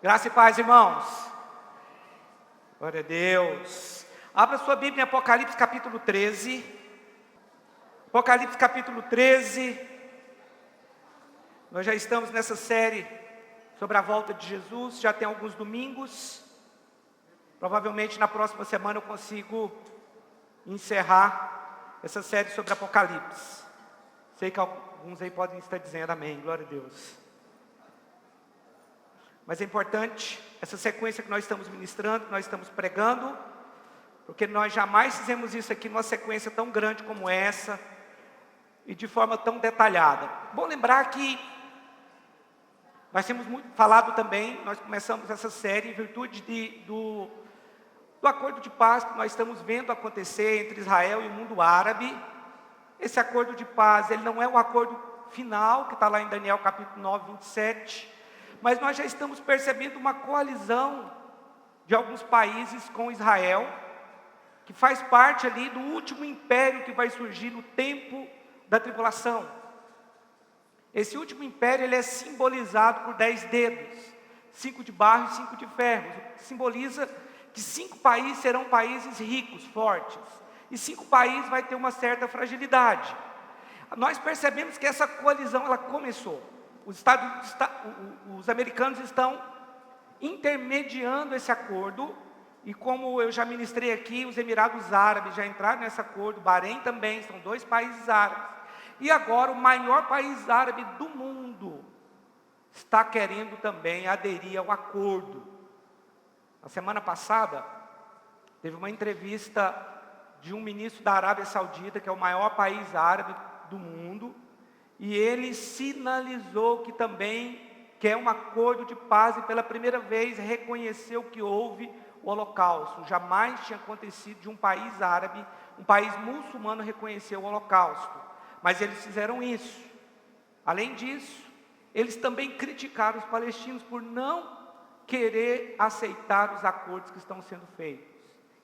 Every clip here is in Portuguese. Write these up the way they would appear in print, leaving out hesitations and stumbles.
Graça e paz, irmãos. Glória a Deus. Abra sua Bíblia em Apocalipse capítulo 13. Apocalipse capítulo 13. Nós já estamos nessa série sobre a volta de Jesus, já tem alguns domingos. Provavelmente na próxima semana eu consigo encerrar essa série sobre Apocalipse. Sei que alguns aí podem estar dizendo amém, glória a Deus. Mas é importante essa sequência que nós estamos ministrando, que nós estamos pregando, porque nós jamais fizemos isso aqui numa sequência tão grande como essa e de forma tão detalhada. Bom lembrar que nós temos muito falado também, nós começamos essa série em virtude do acordo de paz que nós estamos vendo acontecer entre Israel e o mundo árabe. Esse acordo de paz, ele não é o acordo final, que está lá em Daniel capítulo 9, 27, mas nós já estamos percebendo uma coalizão de alguns países com Israel, que faz parte ali do último império que vai surgir no tempo da tribulação. Esse último império, ele é simbolizado por 10 dedos, 5 de barro e 5 de ferro, que simboliza que 5 países serão países ricos, fortes, e 5 países vai ter uma certa fragilidade. Nós percebemos que essa coalizão, ela começou. Os americanos estão intermediando esse acordo, e como eu já ministrei aqui, os Emirados Árabes já entraram nesse acordo, Bahrein também, são 2 países árabes. E agora o maior país árabe do mundo está querendo também aderir ao acordo. Na semana passada, teve uma entrevista de um ministro da Arábia Saudita, que é o maior país árabe do mundo, e ele sinalizou que também quer um acordo de paz e pela primeira vez reconheceu que houve o Holocausto. Jamais tinha acontecido de um país árabe, um país muçulmano reconhecer o Holocausto. Mas eles fizeram isso. Além disso, eles também criticaram os palestinos por não querer aceitar os acordos que estão sendo feitos.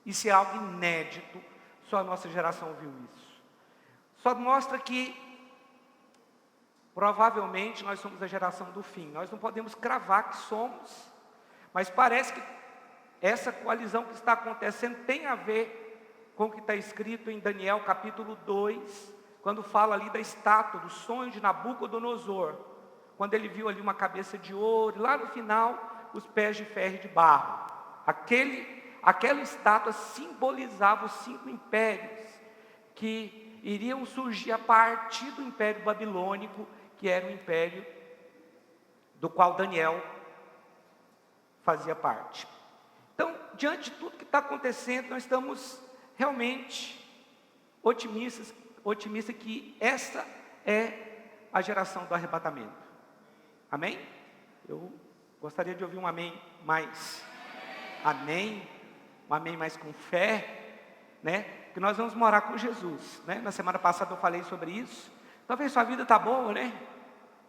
Isso é algo inédito, só a nossa geração viu isso. Só mostra que provavelmente nós somos a geração do fim. Nós não podemos cravar que somos, mas parece que essa coalizão que está acontecendo tem a ver com o que está escrito em Daniel capítulo 2, quando fala ali da estátua, do sonho de Nabucodonosor, quando ele viu ali uma cabeça de ouro, e lá no final, os pés de ferro e de barro. Aquela estátua simbolizava os 5 impérios que iriam surgir a partir do Império Babilônico, que era o império do qual Daniel fazia parte. Então, diante de tudo que está acontecendo, nós estamos realmente otimistas que essa é a geração do arrebatamento. Amém? Eu gostaria de ouvir um amém mais. Amém? Um amém mais com fé, né? Que nós vamos morar com Jesus, né? Na semana passada eu falei sobre isso. Talvez sua vida está boa, né?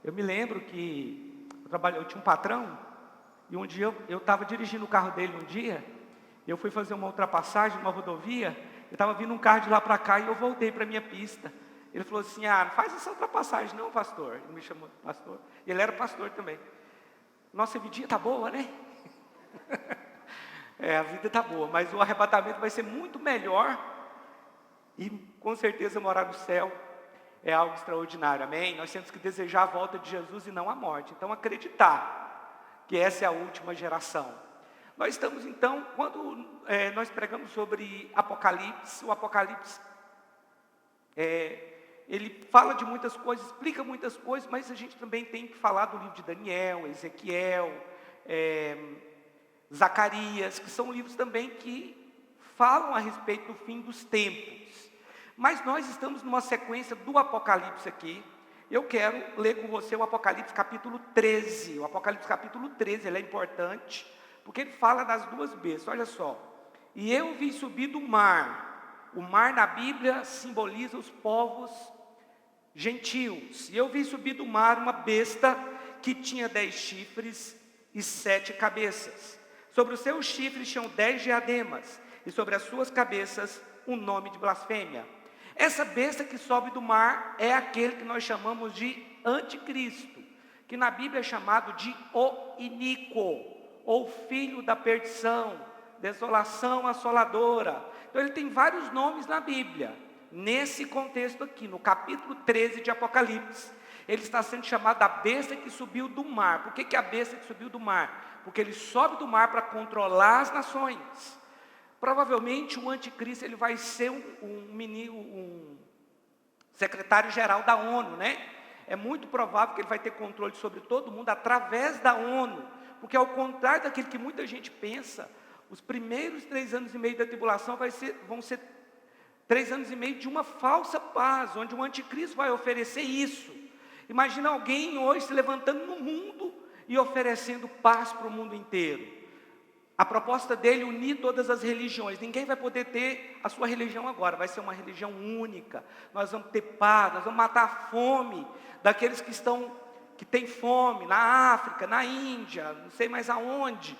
Eu me lembro que eu tinha um patrão, e um dia eu estava dirigindo o carro dele um dia, eu fui fazer uma ultrapassagem numa rodovia, eu estava vindo um carro de lá para cá e eu voltei para a minha pista. Ele falou assim, não faz essa ultrapassagem não, pastor. Ele me chamou de pastor, ele era pastor também. Nossa vidinha está boa, né? A vida está boa, mas o arrebatamento vai ser muito melhor, e com certeza morar no céu é algo extraordinário, amém? Nós temos que desejar a volta de Jesus e não a morte. Então acreditar que essa é a última geração. Nós estamos então, quando nós pregamos sobre Apocalipse, o Apocalipse, ele fala de muitas coisas, explica muitas coisas, mas a gente também tem que falar do livro de Daniel, Ezequiel, Zacarias, que são livros também que falam a respeito do fim dos tempos. Mas nós estamos numa sequência do Apocalipse aqui. Eu quero ler com você o Apocalipse capítulo 13. O Apocalipse capítulo 13, ele é importante, porque ele fala das 2 bestas. Olha só. E eu vi subir do mar. O mar na Bíblia simboliza os povos gentios. E eu vi subir do mar uma besta que tinha 10 chifres e 7 cabeças. Sobre os seus chifres tinham 10 diademas, e sobre as suas cabeças um nome de blasfêmia. Essa besta que sobe do mar é aquele que nós chamamos de anticristo, que na Bíblia é chamado de o iníquo, ou filho da perdição, desolação assoladora. Então ele tem vários nomes na Bíblia. Nesse contexto aqui, no capítulo 13 de Apocalipse, ele está sendo chamado a besta que subiu do mar. Por que a besta que subiu do mar? Porque ele sobe do mar para controlar as nações. Provavelmente o anticristo ele vai ser um secretário-geral da ONU, né? É muito provável que ele vai ter controle sobre todo mundo através da ONU. Porque ao contrário daquilo que muita gente pensa, os primeiros 3 anos e meio da tribulação vão ser 3 anos e meio de uma falsa paz, onde o anticristo vai oferecer isso. Imagina alguém hoje se levantando no mundo e oferecendo paz para o mundo inteiro. A proposta dele é unir todas as religiões. Ninguém vai poder ter a sua religião agora. Vai ser uma religião única. Nós vamos ter paz, nós vamos matar a fome daqueles que têm fome na África, na Índia, não sei mais aonde.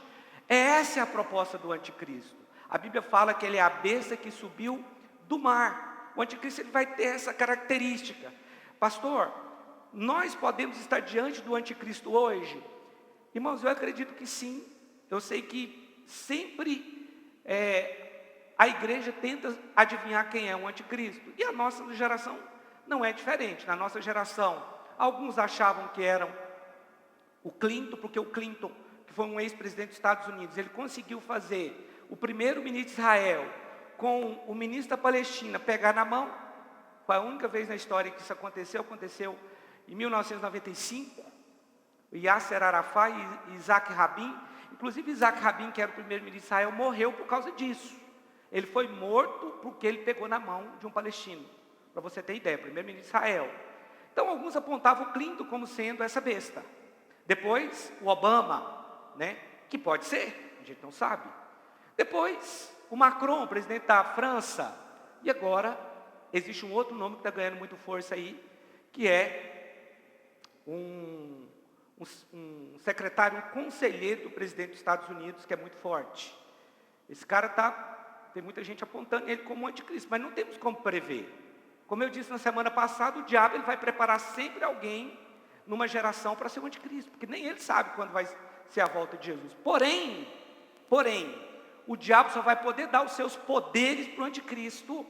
Essa é a proposta do anticristo. A Bíblia fala que ele é a besta que subiu do mar. O anticristo ele vai ter essa característica. Pastor, nós podemos estar diante do anticristo hoje? Irmãos, eu acredito que sim. Eu sei que sempre a igreja tenta adivinhar quem é o anticristo. E a nossa geração não é diferente. Na nossa geração, alguns achavam que eram o Clinton, porque o Clinton, que foi um ex-presidente dos Estados Unidos, ele conseguiu fazer o primeiro-ministro de Israel com o ministro da Palestina pegar na mão. Foi a única vez na história que isso aconteceu em 1995. O Yasser Arafat e Isaac Rabin. Inclusive Isaac Rabin, que era o primeiro-ministro de Israel, morreu por causa disso. Ele foi morto porque ele pegou na mão de um palestino. Para você ter ideia, primeiro-ministro de Israel. Então alguns apontavam o Clinton como sendo essa besta. Depois o Obama, né, que pode ser, a gente não sabe. Depois o Macron, presidente da França. E agora existe um outro nome que está ganhando muito força aí, que é um secretário, um conselheiro do presidente dos Estados Unidos, que é muito forte. Esse cara tem muita gente apontando ele como anticristo, mas não temos como prever. Como eu disse na semana passada, o diabo ele vai preparar sempre alguém numa geração para ser o anticristo, porque nem ele sabe quando vai ser a volta de Jesus. Porém, o diabo só vai poder dar os seus poderes para o anticristo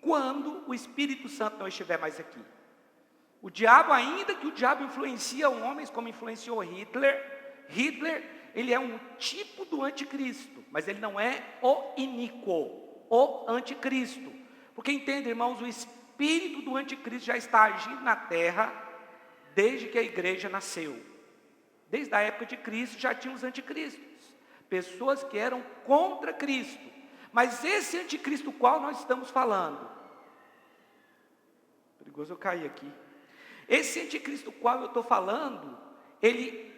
quando o Espírito Santo não estiver mais aqui. O diabo, ainda que o diabo influencia homens, como influenciou Hitler, ele é um tipo do anticristo, mas ele não é o iníquo, o anticristo. Porque entende, irmãos, o espírito do anticristo já está agindo na terra desde que a igreja nasceu. Desde a época de Cristo já tinha os anticristos, pessoas que eram contra Cristo. Mas esse anticristo qual nós estamos falando? Perigoso eu cair aqui. Esse anticristo qual eu estou falando, ele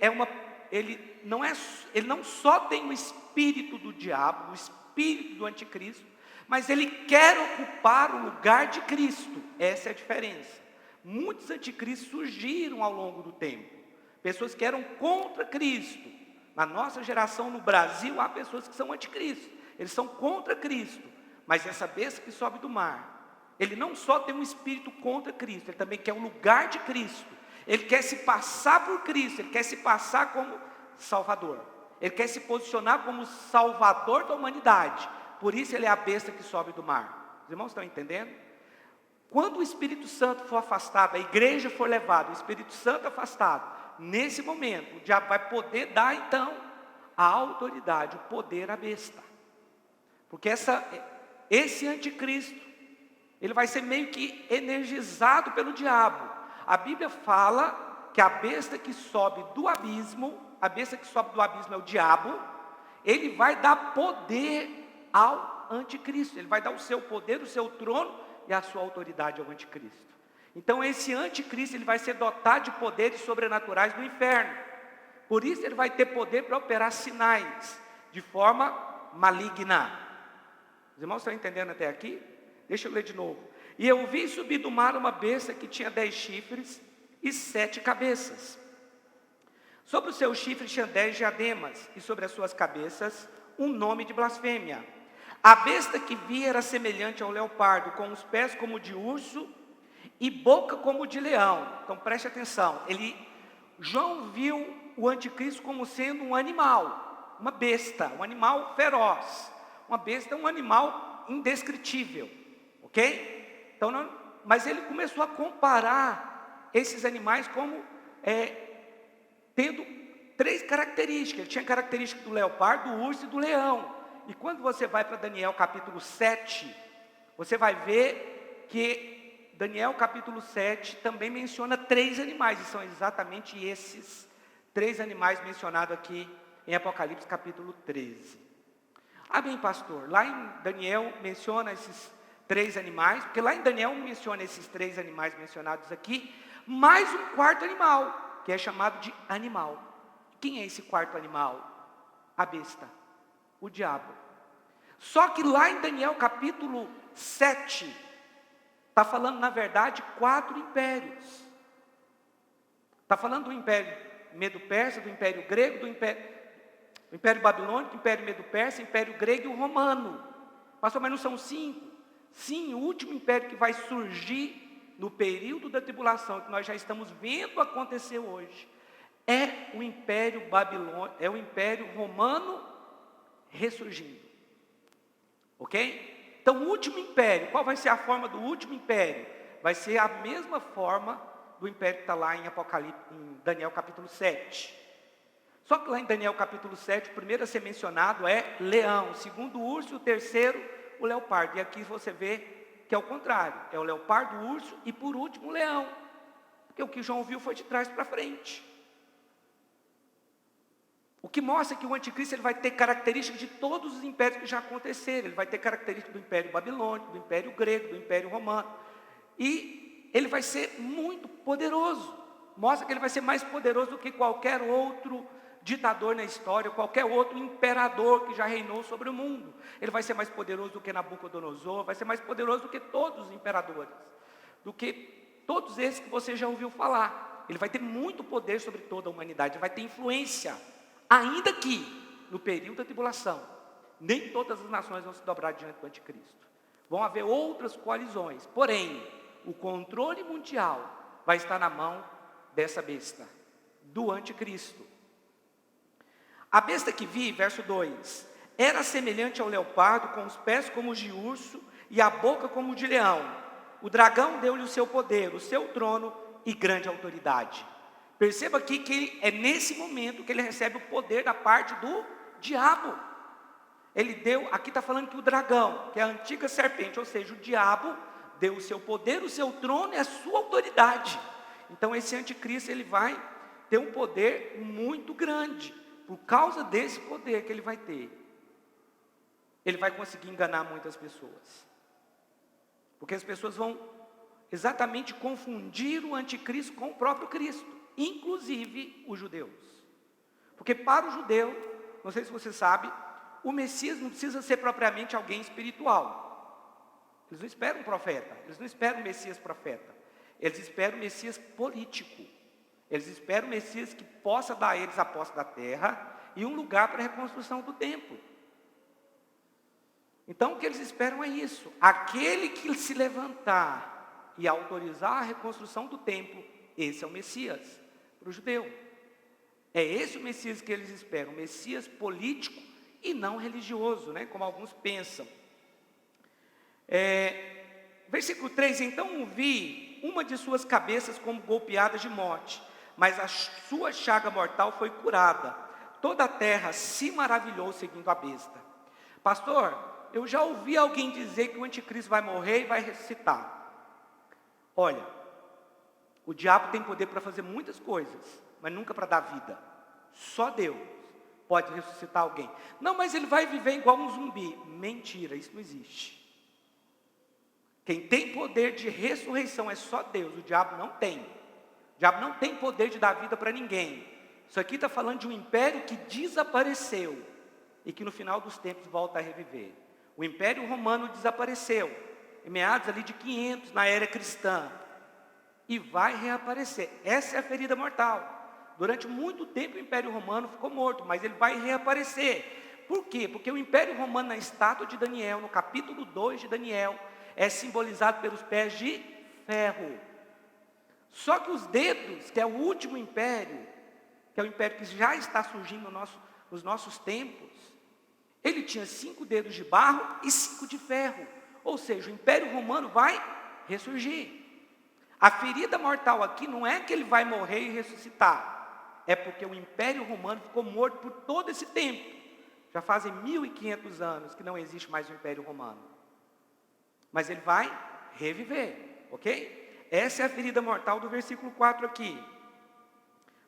não só tem o espírito do diabo, o espírito do anticristo, mas ele quer ocupar o lugar de Cristo. Essa é a diferença. Muitos anticristos surgiram ao longo do tempo, pessoas que eram contra Cristo. Na nossa geração no Brasil há pessoas que são anticristos, eles são contra Cristo. Mas essa besta que sobe do mar, ele não só tem um espírito contra Cristo, ele também quer o lugar de Cristo. Ele quer se passar por Cristo, ele quer se passar como Salvador. Ele quer se posicionar como Salvador da humanidade. Por isso ele é a besta que sobe do mar. Os irmãos estão entendendo? Quando o Espírito Santo for afastado, a igreja for levada, o Espírito Santo afastado, nesse momento, o diabo vai poder dar então a autoridade, o poder à besta. Porque esse anticristo, ele vai ser meio que energizado pelo diabo. A Bíblia fala que a besta que sobe do abismo, a besta que sobe do abismo é o diabo, ele vai dar poder ao anticristo. Ele vai dar o seu poder, o seu trono e a sua autoridade ao anticristo. Então esse anticristo ele vai ser dotado de poderes sobrenaturais do inferno. Por isso ele vai ter poder para operar sinais de forma maligna. Os irmãos estão entendendo até aqui? Deixa eu ler de novo. E eu vi subir do mar uma besta que tinha 10 chifres e 7 cabeças. Sobre os seus chifres tinha 10 diademas, e sobre as suas cabeças um nome de blasfêmia. A besta que vi era semelhante ao leopardo, com os pés como de urso e boca como de leão. Então preste atenção, João viu o anticristo como sendo um animal. uma besta, um animal feroz. Uma besta é um animal indescritível, ok? Então, mas ele começou a comparar esses animais como tendo 3 características. Ele tinha características do leopardo, do urso e do leão. E quando você vai para Daniel capítulo 7, você vai ver que Daniel capítulo 7 também menciona 3 animais. E são exatamente esses 3 animais mencionados aqui em Apocalipse capítulo 13. Ah, bem, pastor, lá em Daniel menciona esses 3 animais, porque lá em Daniel menciona esses 3 animais mencionados aqui, mais um 4º animal, que é chamado de animal. Quem é esse 4º animal? A besta, o diabo. Só que lá em Daniel capítulo 7, está falando na verdade 4 impérios. Está falando do império Medo-Persa, do império grego, do império babilônico, império Medo-Persa, império grego e o romano. Pastor, mas não são 5? Sim, o último império que vai surgir no período da tribulação, que nós já estamos vendo acontecer hoje, é o império babilônico, é o império romano ressurgindo. Ok? Então o último império, qual vai ser a forma do último império? Vai ser a mesma forma do império que está lá em Daniel capítulo 7. Só que lá em Daniel capítulo 7, o primeiro a ser mencionado é leão, o segundo o urso e o terceiro o leopardo. E aqui você vê que é o contrário, é o leopardo, o urso e por último o leão. Porque o que João viu foi de trás para frente. O que mostra que o anticristo ele vai ter características de todos os impérios que já aconteceram. Ele vai ter características do império babilônico, do império grego, do império romano. E ele vai ser muito poderoso. Mostra que ele vai ser mais poderoso do que qualquer outro ditador na história, qualquer outro imperador que já reinou sobre o mundo. Ele vai ser mais poderoso do que Nabucodonosor, vai ser mais poderoso do que todos os imperadores, do que todos esses que você já ouviu falar. Ele vai ter muito poder sobre toda a humanidade, vai ter influência. Ainda que, no período da tribulação, nem todas as nações vão se dobrar diante do anticristo. Vão haver outras coalizões. Porém, o controle mundial vai estar na mão dessa besta, do anticristo. A besta que vi, verso 2, era semelhante ao leopardo, com os pés como os de urso e a boca como de leão. O dragão deu-lhe o seu poder, o seu trono e grande autoridade. Perceba aqui que é nesse momento que ele recebe o poder da parte do diabo. Ele deu, aqui está falando que o dragão, que é a antiga serpente, ou seja, o diabo, deu o seu poder, o seu trono e a sua autoridade. Então esse anticristo ele vai ter um poder muito grande. Por causa desse poder que ele vai ter, ele vai conseguir enganar muitas pessoas. Porque as pessoas vão exatamente confundir o anticristo com o próprio Cristo. Inclusive os judeus. Porque para o judeu, não sei se você sabe, o Messias não precisa ser propriamente alguém espiritual. Eles não esperam um profeta, eles não esperam um Messias profeta. Eles esperam um Messias político. Eles esperam um Messias que possa dar a eles a posse da terra e um lugar para a reconstrução do templo. Então o que eles esperam é isso. Aquele que se levantar e autorizar a reconstrução do templo, esse é o Messias. Para o judeu. É esse o Messias que eles esperam, um Messias político e não religioso, né? Como alguns pensam. Versículo 3, então vi uma de suas cabeças como golpeada de morte, mas a sua chaga mortal foi curada. Toda a terra se maravilhou seguindo a besta. Pastor, eu já ouvi alguém dizer que o anticristo vai morrer e vai ressuscitar. Olha, o diabo tem poder para fazer muitas coisas, mas nunca para dar vida. Só Deus pode ressuscitar alguém. Não, mas ele vai viver igual um zumbi. Mentira, isso não existe. Quem tem poder de ressurreição é só Deus, o diabo não tem. O diabo não tem poder de dar vida para ninguém. Isso aqui está falando de um império que desapareceu e que no final dos tempos volta a reviver. O império romano desapareceu, em meados ali de 500, na era cristã. E vai reaparecer. Essa é a ferida mortal. Durante muito tempo o Império Romano ficou morto, mas ele vai reaparecer. Por quê? Porque o Império Romano na estátua de Daniel, no capítulo 2 de Daniel, é simbolizado pelos pés de ferro. Só que os dedos, que é o último império, que é o império que já está surgindo nos nossos tempos, ele tinha 5 dedos de barro e 5 de ferro. Ou seja, o Império Romano vai ressurgir. A ferida mortal aqui não é que ele vai morrer e ressuscitar. É porque o Império Romano ficou morto por todo esse tempo. Já fazem 1500 anos que não existe mais o Império Romano. Mas ele vai reviver, ok? Essa é a ferida mortal do versículo 4 aqui.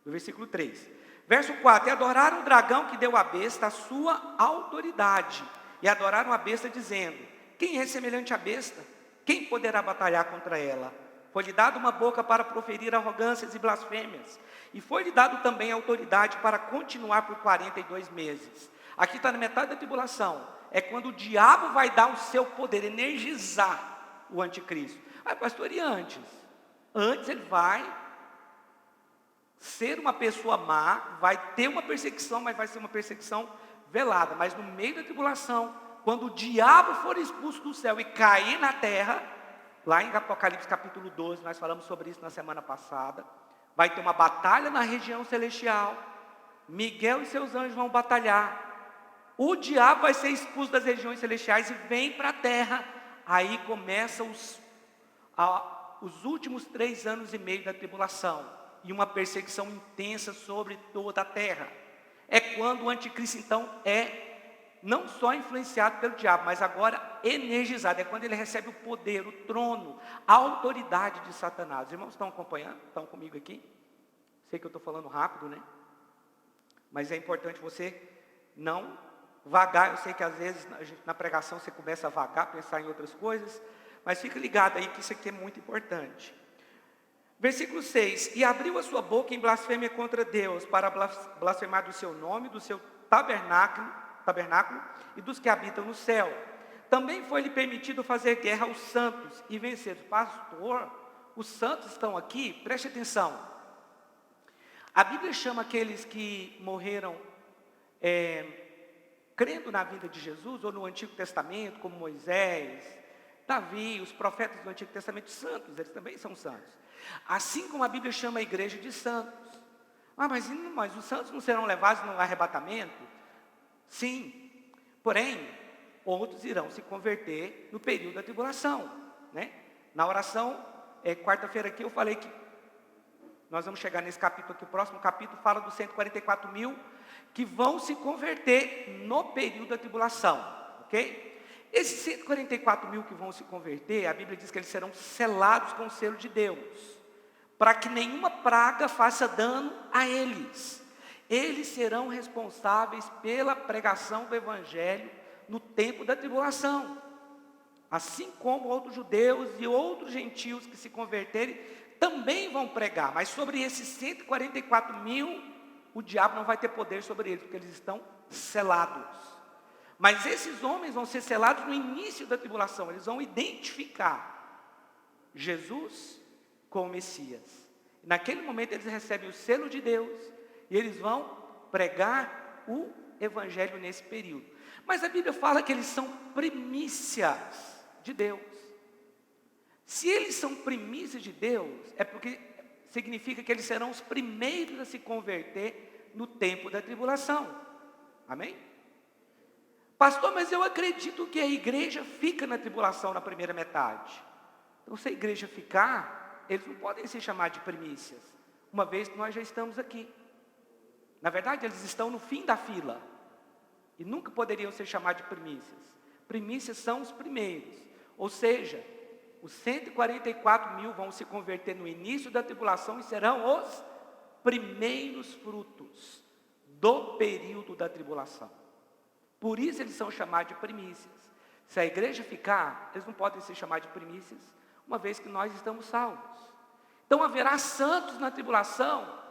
Do versículo 3. Verso 4, e adoraram o dragão que deu à besta a sua autoridade. E adoraram a besta dizendo, quem é semelhante à besta? Quem poderá batalhar contra ela? Foi-lhe dado uma boca para proferir arrogâncias e blasfêmias. E foi-lhe dado também autoridade para continuar por 42 meses. Aqui está na metade da tribulação. É quando o diabo vai dar o seu poder, energizar o anticristo. Ah, pastor, e antes? Antes ele vai ser uma pessoa má, vai ter uma perseguição, mas vai ser uma perseguição velada. Mas no meio da tribulação, quando o diabo for expulso do céu e cair na terra, lá em Apocalipse capítulo 12, nós falamos sobre isso na semana passada, vai ter uma batalha na região celestial, Miguel e seus anjos vão batalhar, o diabo vai ser expulso das regiões celestiais e vem para a terra. Aí começam os últimos 3 anos e meio da tribulação, e uma perseguição intensa sobre toda a terra. É quando o anticristo então é não só influenciado pelo diabo, mas agora energizado. É quando ele recebe o poder, o trono, a autoridade de Satanás. Os irmãos estão acompanhando? Estão comigo aqui? Sei que eu estou falando rápido, né? Mas é importante você não vagar. Eu sei que às vezes na pregação você começa a vagar, pensar em outras coisas, mas fica ligado aí que isso aqui é muito importante. Versículo 6, e abriu a sua boca em blasfêmia contra Deus, para blasfemar do seu nome, do seu tabernáculo e dos que habitam no céu. Também foi-lhe permitido fazer guerra aos santos e vencer. Pastor, os santos estão aqui, preste atenção. A Bíblia chama aqueles que morreram crendo na vinda de Jesus, ou no Antigo Testamento, como Moisés, Davi, os profetas do Antigo Testamento, santos, eles também são santos. Assim como a Bíblia chama a igreja de santos. Mas os santos não serão levados no arrebatamento? Sim, porém, outros irão se converter no período da tribulação, né? Na oração, quarta-feira aqui eu falei que nós vamos chegar nesse capítulo aqui, o próximo capítulo fala dos 144 mil que vão se converter no período da tribulação, ok? Esses 144 mil que vão se converter, a Bíblia diz que eles serão selados com o selo de Deus, para que nenhuma praga faça dano a eles. Eles serão responsáveis pela pregação do Evangelho no tempo da tribulação. Assim como outros judeus e outros gentios que se converterem, também vão pregar. Mas sobre esses 144 mil, o diabo não vai ter poder sobre eles, porque eles estão selados. Mas esses homens vão ser selados no início da tribulação. Eles vão identificar Jesus com o Messias. Naquele momento eles recebem o selo de Deus e eles vão pregar o Evangelho nesse período. Mas a Bíblia fala que eles são primícias de Deus. Se eles são primícias de Deus, é porque significa que eles serão os primeiros a se converter no tempo da tribulação. Amém? Pastor, mas eu acredito que a igreja fica na tribulação na primeira metade. Então, se a igreja ficar, eles não podem se chamar de primícias, uma vez que nós já estamos aqui. Na verdade, eles estão no fim da fila, e nunca poderiam ser chamados de primícias. Primícias são os primeiros, ou seja, os 144 mil vão se converter no início da tribulação e serão os primeiros frutos do período da tribulação. Por isso eles são chamados de primícias. Se a igreja ficar, eles não podem ser chamados de primícias, uma vez que nós estamos salvos. Então haverá santos na tribulação.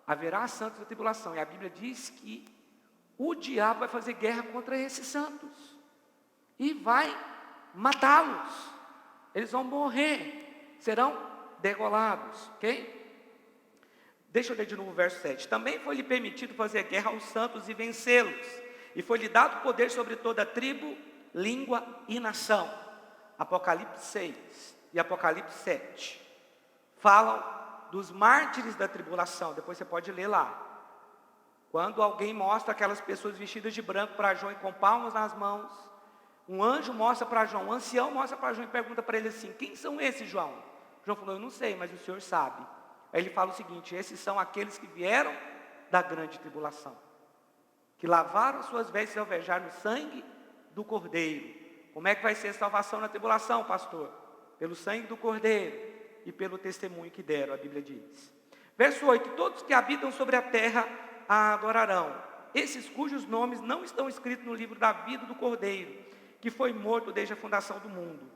Haverá santos na tribulação. E a Bíblia diz que o diabo vai fazer guerra contra esses santos. E vai matá-los. Eles vão morrer. Serão degolados. Ok? Deixa eu ler de novo o verso 7. Também foi-lhe permitido fazer guerra aos santos e vencê-los. E foi-lhe dado poder sobre toda tribo, língua e nação. Apocalipse 6 e Apocalipse 7 falam dos mártires da tribulação. Depois você pode ler lá. Quando alguém mostra aquelas pessoas vestidas de branco para João e com palmas nas mãos, um anjo mostra para João, um ancião mostra para João e pergunta para ele assim: quem são esses, João? João falou: eu não sei, mas o Senhor sabe. Aí ele fala o seguinte: esses são aqueles que vieram da grande tribulação, que lavaram as suas vestes ao alvejar no sangue do Cordeiro. Como é que vai ser a salvação na tribulação, pastor? Pelo sangue do Cordeiro e pelo testemunho que deram, a Bíblia diz. Verso 8: todos que habitam sobre a terra a adorarão, esses cujos nomes não estão escritos no livro da vida do Cordeiro, que foi morto desde a fundação do mundo.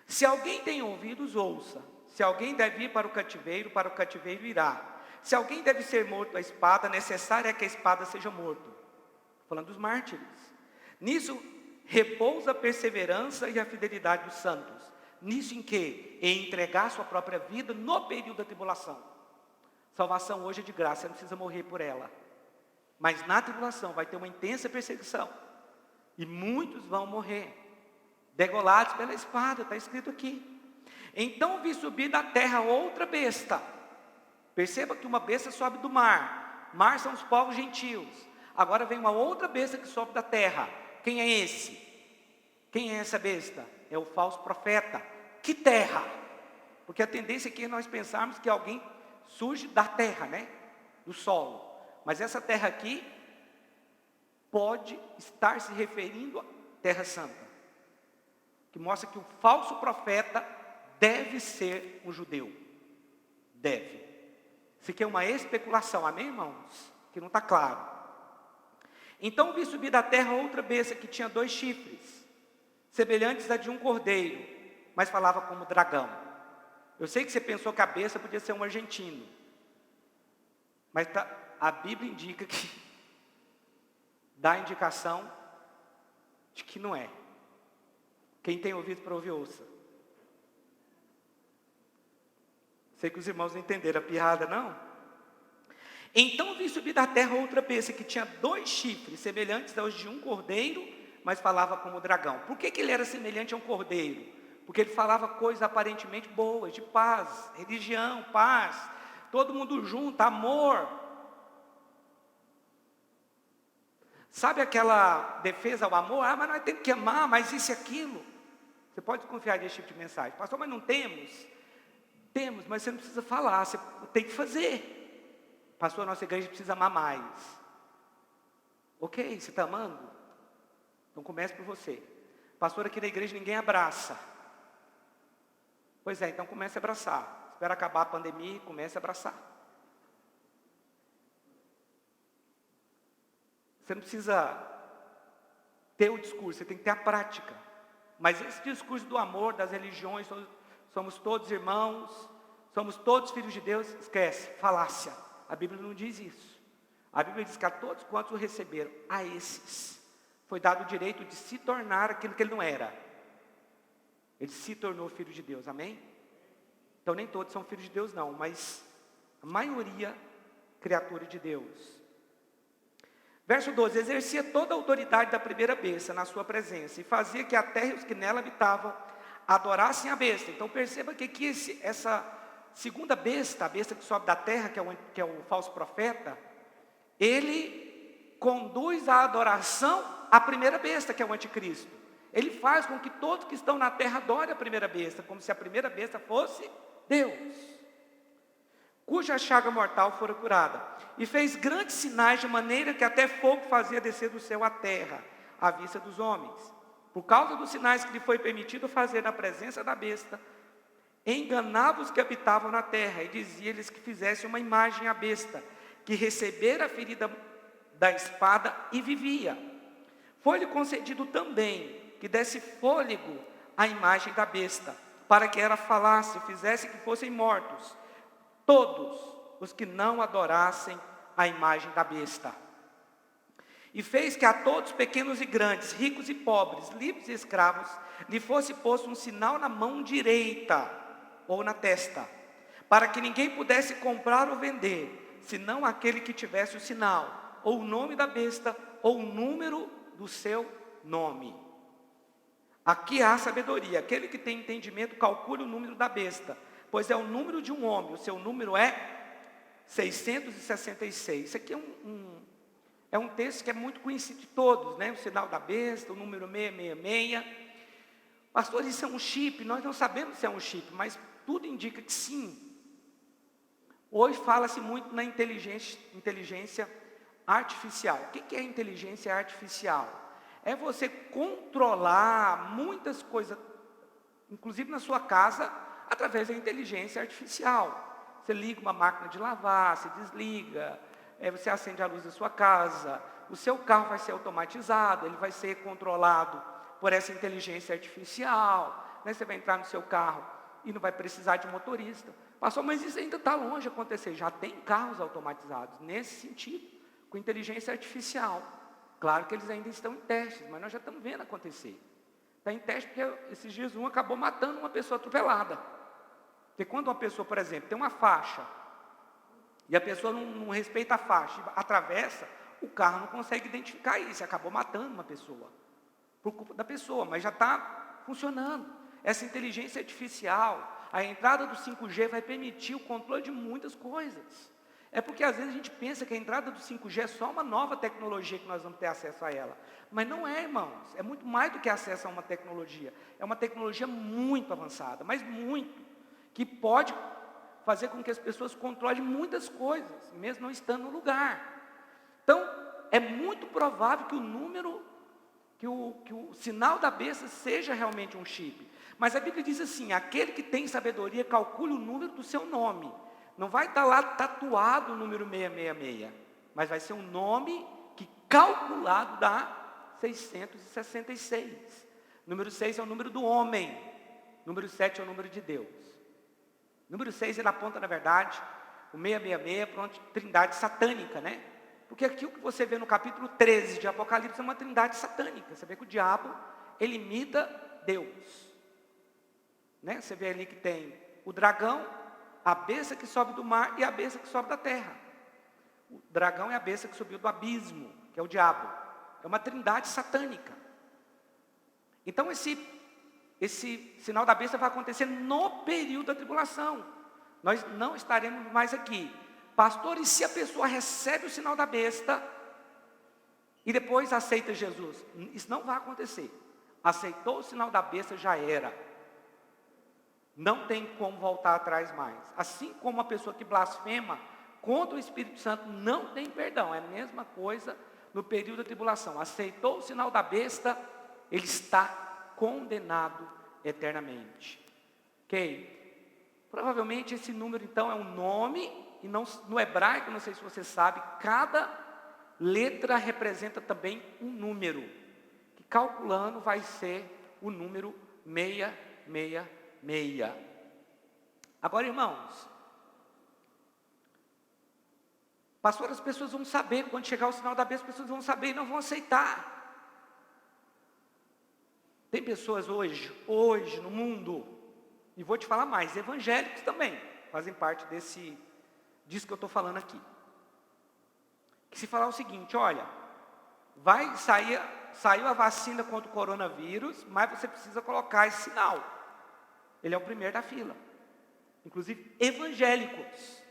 Se alguém tem ouvidos, ouça. Se alguém deve ir para o cativeiro irá. Se alguém deve ser morto à espada, necessário é que a espada seja morto. Falando dos mártires. Nisso repousa a perseverança e a fidelidade dos santos. Nisso em que? Em entregar sua própria vida no período da tribulação. Salvação hoje é de graça, você não precisa morrer por ela. Mas na tribulação vai ter uma intensa perseguição. E muitos vão morrer, degolados pela espada, está escrito aqui. Então vi subir da terra outra besta. Perceba que uma besta sobe do mar. Mar são os povos gentios. Agora vem uma outra besta que sobe da terra. Quem é esse? Quem é essa besta? É o falso profeta. Que terra? Porque a tendência aqui é nós pensarmos que alguém surge da terra, né? Do solo. Mas essa terra aqui pode estar se referindo à Terra Santa, que mostra que o falso profeta deve ser um judeu. Deve. Isso aqui é uma especulação, amém, irmãos? Que não está claro. Então vi subir da terra outra besta que tinha 2 chifres, semelhantes a de um cordeiro, mas falava como dragão. Eu sei que você pensou que a besta podia ser um argentino, mas a Bíblia indica que dá a indicação de que não é. Quem tem ouvido para ouvir, ouça. Sei que os irmãos não entenderam a piada, não? Então vi subir da terra outra besta que tinha 2 chifres, semelhantes aos de um cordeiro, mas falava como dragão. Por que ele era semelhante a um cordeiro? Porque ele falava coisas aparentemente boas, de paz, religião, paz, todo mundo junto, amor. Sabe aquela defesa ao amor? Mas nós temos que amar, mas isso e aquilo. Você pode confiar nesse tipo de mensagem. Pastor, mas não temos? Temos, mas você não precisa falar, você tem que fazer. Pastor, a nossa igreja precisa amar mais. Ok, você está amando? Então comece por você. Pastor, aqui na igreja ninguém abraça. Pois é, então comece a abraçar. Espera acabar a pandemia e comece a abraçar. Você não precisa ter o discurso, você tem que ter a prática. Mas esse discurso do amor, das religiões, somos todos irmãos, somos todos filhos de Deus, esquece, falácia. A Bíblia não diz isso. A Bíblia diz que a todos quantos o receberam, a esses foi dado o direito de se tornar aquilo que ele não era. Ele se tornou filho de Deus, amém? Então nem todos são filhos de Deus não, mas a maioria criatura de Deus. Verso 12: exercia toda a autoridade da primeira besta na sua presença, e fazia que a terra e os que nela habitavam adorassem a besta. Então perceba que aqui essa segunda besta, a besta que sobe da terra, que é o falso profeta, ele conduz a adoração à primeira besta, que é o anticristo. Ele faz com que todos que estão na terra adorem a primeira besta, como se a primeira besta fosse Deus, cuja chaga mortal fora curada, e fez grandes sinais de maneira que até fogo fazia descer do céu à terra, à vista dos homens. Por causa dos sinais que lhe foi permitido fazer na presença da besta, enganava os que habitavam na terra, e dizia-lhes que fizessem uma imagem à besta, que recebera a ferida da espada e vivia. Foi-lhe concedido também que desse fôlego à imagem da besta, para que ela falasse, fizesse que fossem mortos todos os que não adorassem a imagem da besta. E fez que a todos, pequenos e grandes, ricos e pobres, livres e escravos, lhe fosse posto um sinal na mão direita ou na testa, para que ninguém pudesse comprar ou vender, senão aquele que tivesse o sinal, ou o nome da besta, ou o número do seu nome. Aqui há sabedoria. Aquele que tem entendimento calcule o número da besta, pois é o número de um homem, o seu número é 666. Isso aqui é um texto que é muito conhecido de todos, né? O sinal da besta, o número 666. Pastor, isso é um chip? Nós não sabemos se é um chip, mas tudo indica que sim. Hoje fala-se muito na inteligência artificial. O que é inteligência artificial? É você controlar muitas coisas, inclusive na sua casa, através da inteligência artificial. Você liga uma máquina de lavar, se desliga, você acende a luz da sua casa, o seu carro vai ser automatizado, ele vai ser controlado por essa inteligência artificial, né? Você vai entrar no seu carro e não vai precisar de motorista. Pastor, mas isso ainda está longe de acontecer. Já tem carros automatizados nesse sentido, com inteligência artificial. Claro que eles ainda estão em testes, mas nós já estamos vendo acontecer. Está em teste porque esses dias um acabou matando uma pessoa atropelada. Porque quando uma pessoa, por exemplo, tem uma faixa, e a pessoa não respeita a faixa, atravessa, o carro não consegue identificar isso, acabou matando uma pessoa. Por culpa da pessoa, mas já está funcionando. Essa inteligência artificial, a entrada do 5G vai permitir o controle de muitas coisas. É porque às vezes a gente pensa que a entrada do 5G é só uma nova tecnologia que nós vamos ter acesso a ela. Mas não é, irmãos. É muito mais do que acesso a uma tecnologia. É uma tecnologia muito avançada, mas muito, que pode fazer com que as pessoas controlem muitas coisas, mesmo não estando no lugar. Então, é muito provável que o sinal da besta seja realmente um chip. Mas a Bíblia diz assim: aquele que tem sabedoria calcule o número do seu nome. Não vai estar lá tatuado o número 666, mas vai ser um nome que calculado dá 666. Número 6 é o número do homem. Número 7 é o número de Deus. Número 6 ele aponta, na verdade, o 666 para uma trindade satânica, né? Porque aqui o que você vê no capítulo 13 de Apocalipse é uma trindade satânica. Você vê que o diabo, ele imita Deus. Né? Você vê ali que tem o dragão, a besta que sobe do mar e a besta que sobe da terra. O dragão é a besta que subiu do abismo, que é o diabo. É uma trindade satânica. Então esse sinal da besta vai acontecer no período da tribulação. Nós não estaremos mais aqui. Pastor, e se a pessoa recebe o sinal da besta e depois aceita Jesus? Isso não vai acontecer. Aceitou o sinal da besta, já era. Não tem como voltar atrás mais. Assim como a pessoa que blasfema contra o Espírito Santo não tem perdão. É a mesma coisa no período da tribulação. Aceitou o sinal da besta, ele está condenado eternamente. Ok? Provavelmente esse número então é um nome. E não, no hebraico, não sei se você sabe, cada letra representa também um número, que calculando vai ser o número 666. Agora, irmãos, pastor, as pessoas vão saber, quando chegar o sinal da besta, as pessoas vão saber e não vão aceitar. Tem pessoas hoje no mundo, e vou te falar mais, evangélicos também, fazem parte disso que eu estou falando aqui. Que se falar o seguinte: olha, saiu a vacina contra o coronavírus, mas você precisa colocar esse sinal. Ele é o primeiro da fila. Inclusive evangélicos.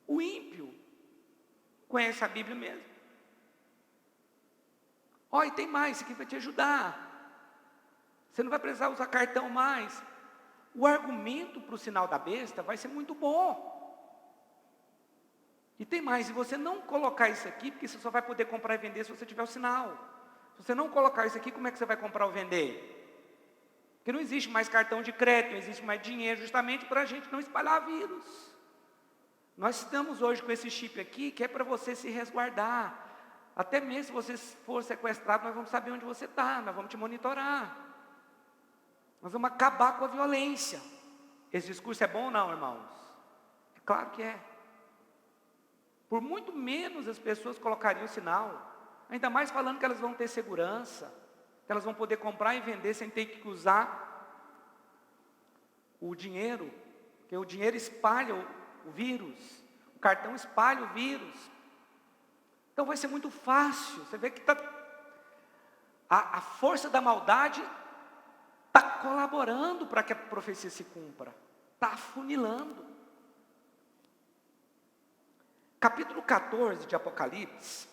O ímpio conhece a Bíblia mesmo. Olha, e tem mais, isso aqui vai te ajudar. Você não vai precisar usar cartão mais. O argumento para o sinal da besta vai ser muito bom. E tem mais, se você não colocar isso aqui, porque você só vai poder comprar e vender se você tiver o sinal. Se você não colocar isso aqui, como é que você vai comprar ou vender? Porque não existe mais cartão de crédito, não existe mais dinheiro, justamente para a gente não espalhar vírus. Nós estamos hoje com esse chip aqui, que é para você se resguardar. Até mesmo se você for sequestrado, nós vamos saber onde você está, nós vamos te monitorar. Nós vamos acabar com a violência. Esse discurso é bom ou não, irmãos? É claro que é. Por muito menos as pessoas colocariam o sinal. Ainda mais falando que elas vão ter segurança, que elas vão poder comprar e vender sem ter que usar o dinheiro, porque o dinheiro espalha o vírus, o cartão espalha o vírus. Então vai ser muito fácil. Você vê que a força da maldade está colaborando para que a profecia se cumpra. está afunilando. Capítulo 14 de Apocalipse,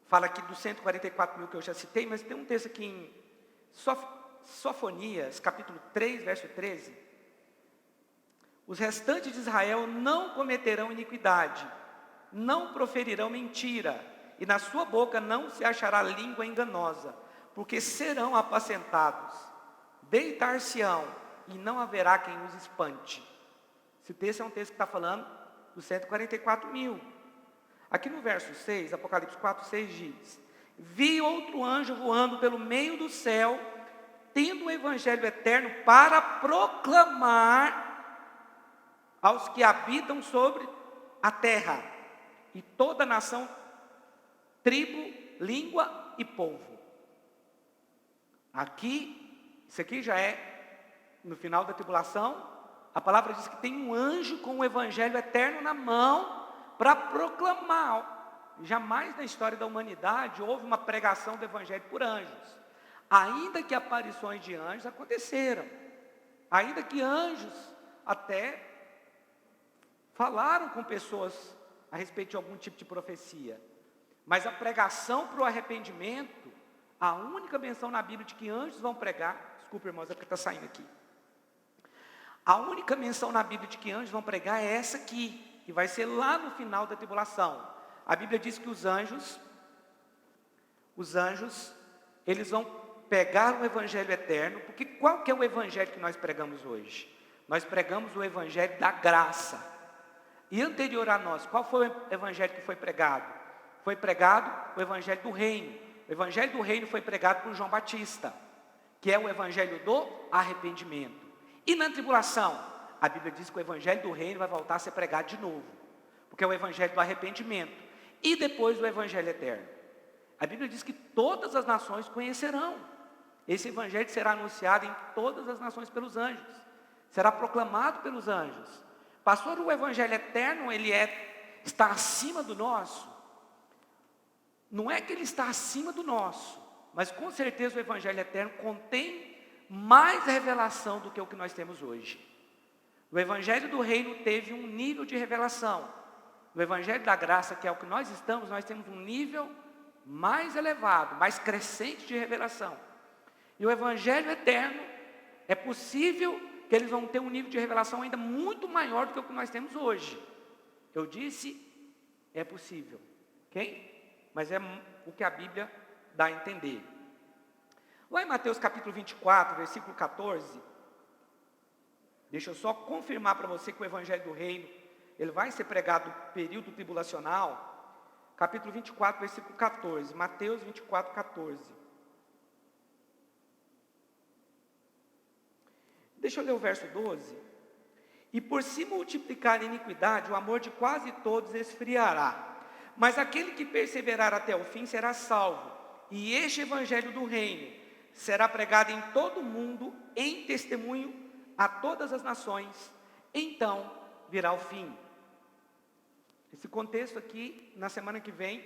fala aqui dos 144 mil que eu já citei, mas tem um texto aqui em Sofonias, capítulo 3, verso 13. Os restantes de Israel não cometerão iniquidade, não proferirão mentira, e na sua boca não se achará língua enganosa, porque serão apacentados, deitar-se-ão, e não haverá quem os espante. Esse texto é um texto que está falando dos 144 mil. Aqui no verso 6, Apocalipse 4, 6 diz: vi outro anjo voando pelo meio do céu, tendo o evangelho eterno para proclamar aos que habitam sobre a terra, e toda nação, tribo, língua e povo. Aqui, isso aqui já é no final da tribulação. A palavra diz que tem um anjo com o evangelho eterno na mão para proclamar. Jamais na história da humanidade houve uma pregação do evangelho por anjos. Ainda que aparições de anjos aconteceram, ainda que anjos até falaram com pessoas a respeito de algum tipo de profecia, mas a pregação para o arrependimento, a única menção na Bíblia de que anjos vão pregar, desculpa irmãos, é porque está saindo aqui. A única menção na Bíblia de que anjos vão pregar é essa aqui, que vai ser lá no final da tribulação. A Bíblia diz que os anjos, eles vão pegar o evangelho eterno, porque qual que é o evangelho que nós pregamos hoje? Nós pregamos o evangelho da graça. E anterior a nós, qual foi o evangelho que foi pregado? Foi pregado o evangelho do reino. O evangelho do reino foi pregado por João Batista, que é o evangelho do arrependimento. E na tribulação, a Bíblia diz que o evangelho do reino vai voltar a ser pregado de novo, porque é o evangelho do arrependimento. E depois o evangelho eterno. A Bíblia diz que todas as nações conhecerão. Esse evangelho será anunciado em todas as nações pelos anjos. Será proclamado pelos anjos. Pastor, o evangelho eterno, ele está acima do nosso? Não é que ele está acima do nosso, mas com certeza o evangelho eterno contém mais revelação do que o que nós temos hoje. O evangelho do reino teve um nível de revelação. No evangelho da graça, que é o que nós estamos, nós temos um nível mais elevado, mais crescente de revelação. E o evangelho eterno, é possível que eles vão ter um nível de revelação ainda muito maior do que o que nós temos hoje. Eu disse, é possível, ok? Mas é o que a Bíblia dá a entender. Lá em Mateus capítulo 24, versículo 14, deixa eu só confirmar para você que o evangelho do reino, ele vai ser pregado no período tribulacional. Capítulo 24, versículo 14, Mateus 24, 14. Deixa eu ler o verso 12. E por se multiplicar a iniquidade, o amor de quase todos esfriará. Mas aquele que perseverar até o fim será salvo. E este evangelho do reino será pregado em todo o mundo, em testemunho a todas as nações. Então virá o fim. Esse contexto aqui, na semana que vem,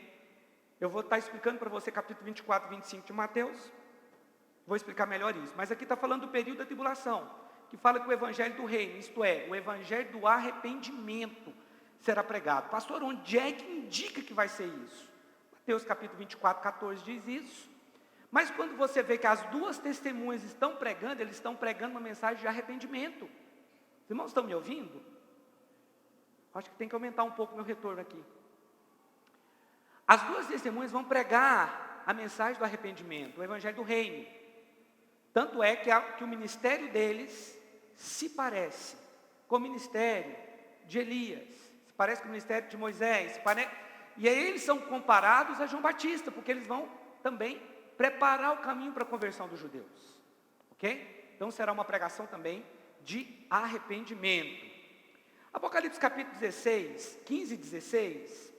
eu vou estar explicando para você capítulo 24 e 25 de Mateus. Vou explicar melhor isso. Mas aqui está falando do período da tribulação, que fala que o evangelho do reino, isto é, o evangelho do arrependimento, será pregado. Pastor, onde é que indica que vai ser isso? Mateus capítulo 24, 14 diz isso. Mas quando você vê que as duas testemunhas estão pregando, eles estão pregando uma mensagem de arrependimento. Os irmãos estão me ouvindo? Acho que tem que aumentar um pouco o meu retorno aqui. As duas testemunhas vão pregar a mensagem do arrependimento, o evangelho do reino. Tanto é que o ministério deles se parece com o ministério de Elias, se parece com o ministério de Moisés, e aí eles são comparados a João Batista, porque eles vão também preparar o caminho para a conversão dos judeus, ok? Então será uma pregação também de arrependimento. Apocalipse capítulo 16, 15 e 16,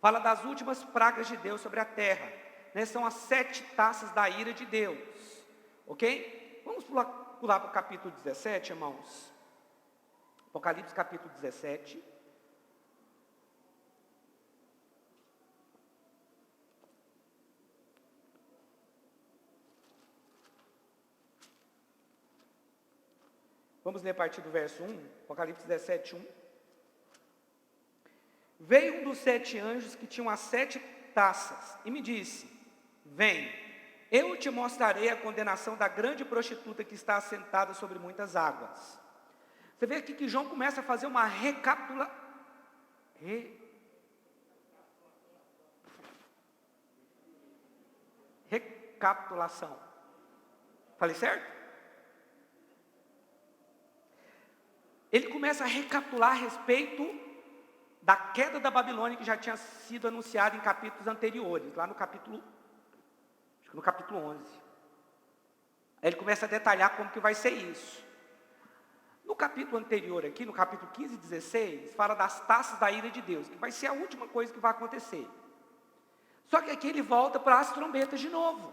fala das últimas pragas de Deus sobre a terra, né? São as 7 taças da ira de Deus, ok? Vamos pular para o capítulo 17, irmãos. Apocalipse capítulo 17. Vamos ler a partir do verso 1, Apocalipse 17, 1. Veio um dos 7 anjos que tinham as 7 taças e me disse: vem, eu te mostrarei a condenação da grande prostituta que está assentada sobre muitas águas. Você vê aqui que João começa a fazer uma recapitulação. Falei certo? Ele começa a recapitular a respeito da queda da Babilônia, que já tinha sido anunciada em capítulos anteriores, lá no capítulo 11. Aí ele começa a detalhar como que vai ser isso. No capítulo anterior aqui, no capítulo 15 e 16, fala das taças da ira de Deus, que vai ser a última coisa que vai acontecer. Só que aqui ele volta para as trombetas de novo,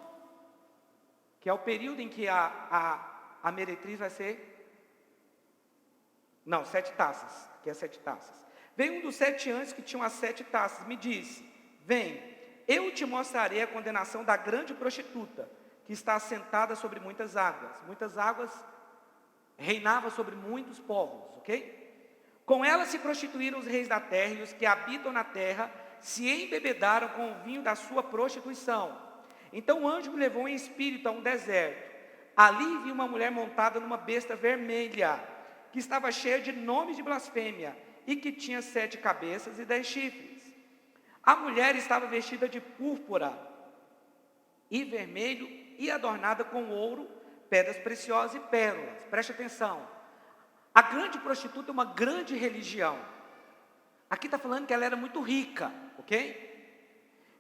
que é o período em que a meretriz vai ser... Não, 7 taças, aqui é 7 taças. Veio um dos 7 anjos que tinham as 7 taças, me disse: vem, eu te mostrarei a condenação da grande prostituta, que está assentada sobre muitas águas. Muitas águas reinava sobre muitos povos, ok? Com ela se prostituíram os reis da terra, e os que habitam na terra se embebedaram com o vinho da sua prostituição. Então o anjo me levou em espírito a um deserto. Ali vi uma mulher montada numa besta vermelha, que estava cheia de nomes de blasfêmia, e que tinha 7 cabeças e 10 chifres. A mulher estava vestida de púrpura e vermelho, e adornada com ouro, pedras preciosas e pérolas. Preste atenção. A grande prostituta é uma grande religião. Aqui está falando que ela era muito rica, ok?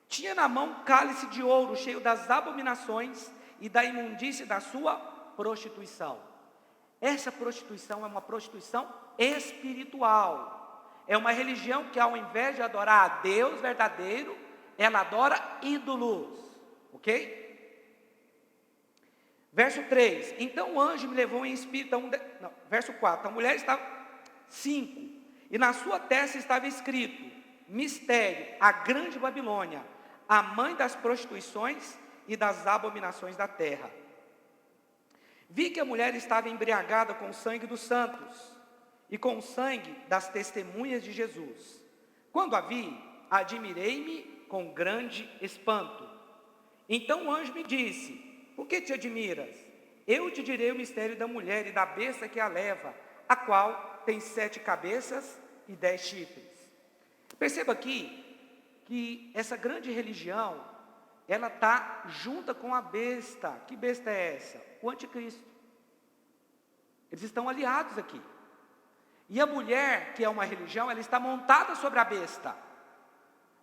Tinha na mão um cálice de ouro, cheio das abominações e da imundícia da sua prostituição. Essa prostituição é uma prostituição espiritual. É uma religião que, ao invés de adorar a Deus verdadeiro, ela adora ídolos, ok? Verso 3, então o anjo me levou em espírito a verso 4, a mulher estava... 5, e na sua testa estava escrito: mistério, a grande Babilônia, a mãe das prostituições e das abominações da terra. Vi que a mulher estava embriagada com o sangue dos santos e com o sangue das testemunhas de Jesus. Quando a vi, admirei-me com grande espanto. Então o anjo me disse: por que te admiras? Eu te direi o mistério da mulher e da besta que a leva, a qual tem 7 cabeças e 10 chifres. Perceba aqui que essa grande religião, ela está junta com a besta. Que besta é essa? O anticristo. Eles estão aliados aqui. E a mulher, que é uma religião, ela está montada sobre a besta.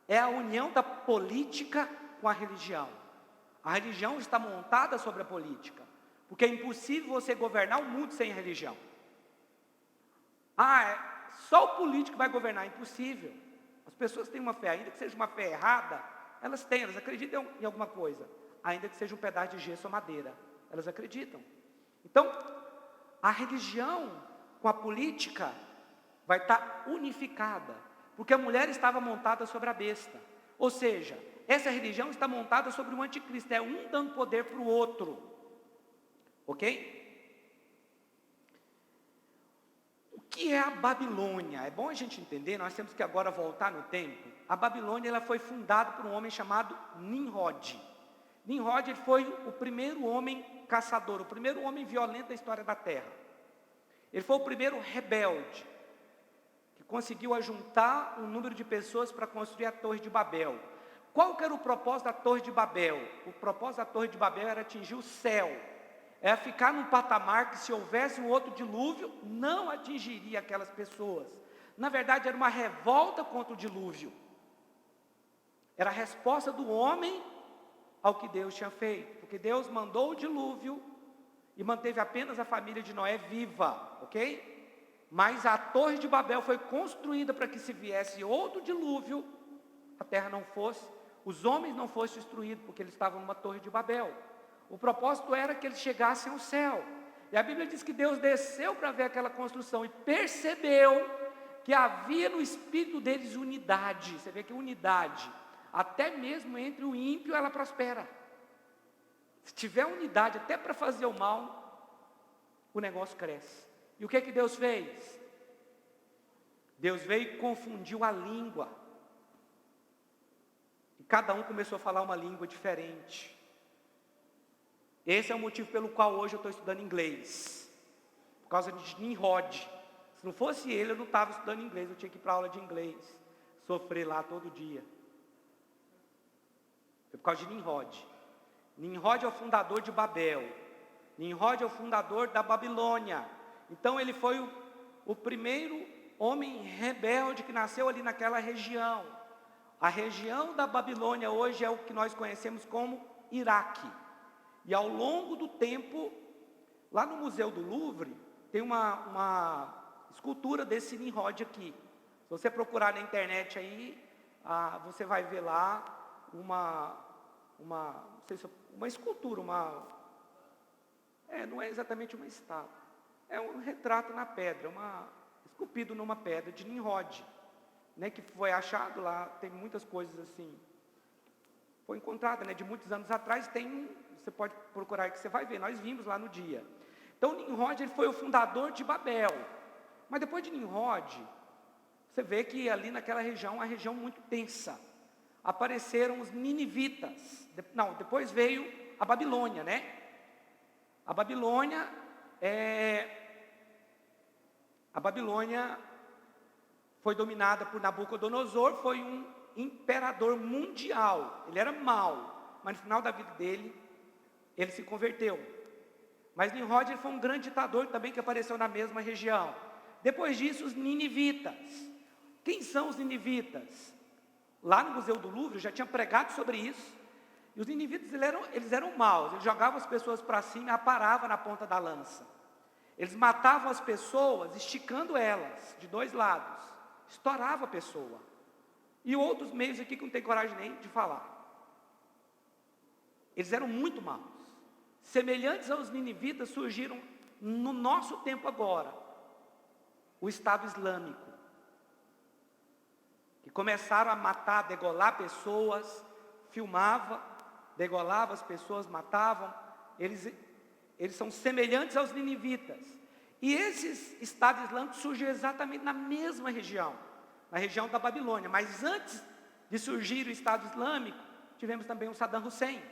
É a união da política com a religião. A religião está montada sobre a política, porque é impossível você governar o mundo sem religião. Só o político vai governar, é impossível. As pessoas têm uma fé, ainda que seja uma fé errada, elas acreditam em alguma coisa, ainda que seja um pedaço de gesso ou madeira, elas acreditam. Então, a religião com a política vai estar unificada, porque a mulher estava montada sobre a besta. Ou seja, essa religião está montada sobre o anticristo, é um dando poder para o outro, ok? O que é a Babilônia? É bom a gente entender, nós temos que agora voltar no tempo. A Babilônia, ela foi fundada por um homem chamado Nimrod. Nimrod, ele foi o primeiro homem caçador, o primeiro homem violento da história da terra. Ele foi o primeiro rebelde, que conseguiu ajuntar um número de pessoas para construir a Torre de Babel. Qual que era o propósito da Torre de Babel? O propósito da Torre de Babel era atingir o céu. Era ficar num patamar que, se houvesse um outro dilúvio, não atingiria aquelas pessoas. Na verdade, era uma revolta contra o dilúvio. Era a resposta do homem ao que Deus tinha feito. Porque Deus mandou o dilúvio e manteve apenas a família de Noé viva, ok? Mas a Torre de Babel foi construída para que, se viesse outro dilúvio, a terra não fosse, os homens não fossem destruídos, porque eles estavam numa Torre de Babel. O propósito era que eles chegassem ao céu. E a Bíblia diz que Deus desceu para ver aquela construção e percebeu que havia no espírito deles unidade. Você vê que unidade, até mesmo entre o ímpio, ela prospera. Se tiver unidade até para fazer o mal, o negócio cresce. E o que Deus fez? Deus veio e confundiu a língua. E cada um começou a falar uma língua diferente. Esse é o motivo pelo qual hoje eu estou estudando inglês. Por causa de Nimrod. Se não fosse ele, eu não estava estudando inglês. Eu tinha que ir para aula de inglês. Sofrer lá todo dia. É por causa de Nimrod. Nimrod é o fundador de Babel. Nimrod é o fundador da Babilônia. Então ele foi o primeiro homem rebelde que nasceu ali naquela região. A região da Babilônia hoje é o que nós conhecemos como Iraque. E ao longo do tempo, lá no Museu do Louvre, tem uma escultura desse Nimrod aqui. Se você procurar na internet aí, você vai ver lá não sei se uma escultura, não é exatamente uma estátua. É um retrato na pedra, esculpido numa pedra de Nimrod, né, que foi achado lá. Tem muitas coisas assim. Foi encontrada, né, de muitos anos atrás. Você pode procurar aí que você vai ver. Nós vimos lá no dia. Então Nimrod, ele foi o fundador de Babel. Mas depois de Nimrod, você vê que ali naquela região, uma região muito tensa. Apareceram os ninivitas. Depois veio a Babilônia, né? A Babilônia foi dominada por Nabucodonosor, foi um imperador mundial. Ele era mau, mas no final da vida dele, ele se converteu. Mas Nimrod, ele foi um grande ditador também que apareceu na mesma região. Depois disso, os ninivitas. Quem são os ninivitas? Lá no Museu do Louvre, eu já tinha pregado sobre isso. E os ninivitas, eles eram maus. Eles jogavam as pessoas para cima e aparavam na ponta da lança. Eles matavam as pessoas, esticando elas de dois lados. Estourava a pessoa. E outros meios aqui que não tem coragem nem de falar. Eles eram muito maus. Semelhantes aos ninivitas, surgiram no nosso tempo agora o Estado Islâmico, que começaram a matar, degolar pessoas, filmava, degolava as pessoas, matavam. Eles são semelhantes aos ninivitas. E esses Estados Islâmicos surgiram exatamente na mesma região, na região da Babilônia. Mas antes de surgir o Estado Islâmico, tivemos também o Saddam Hussein.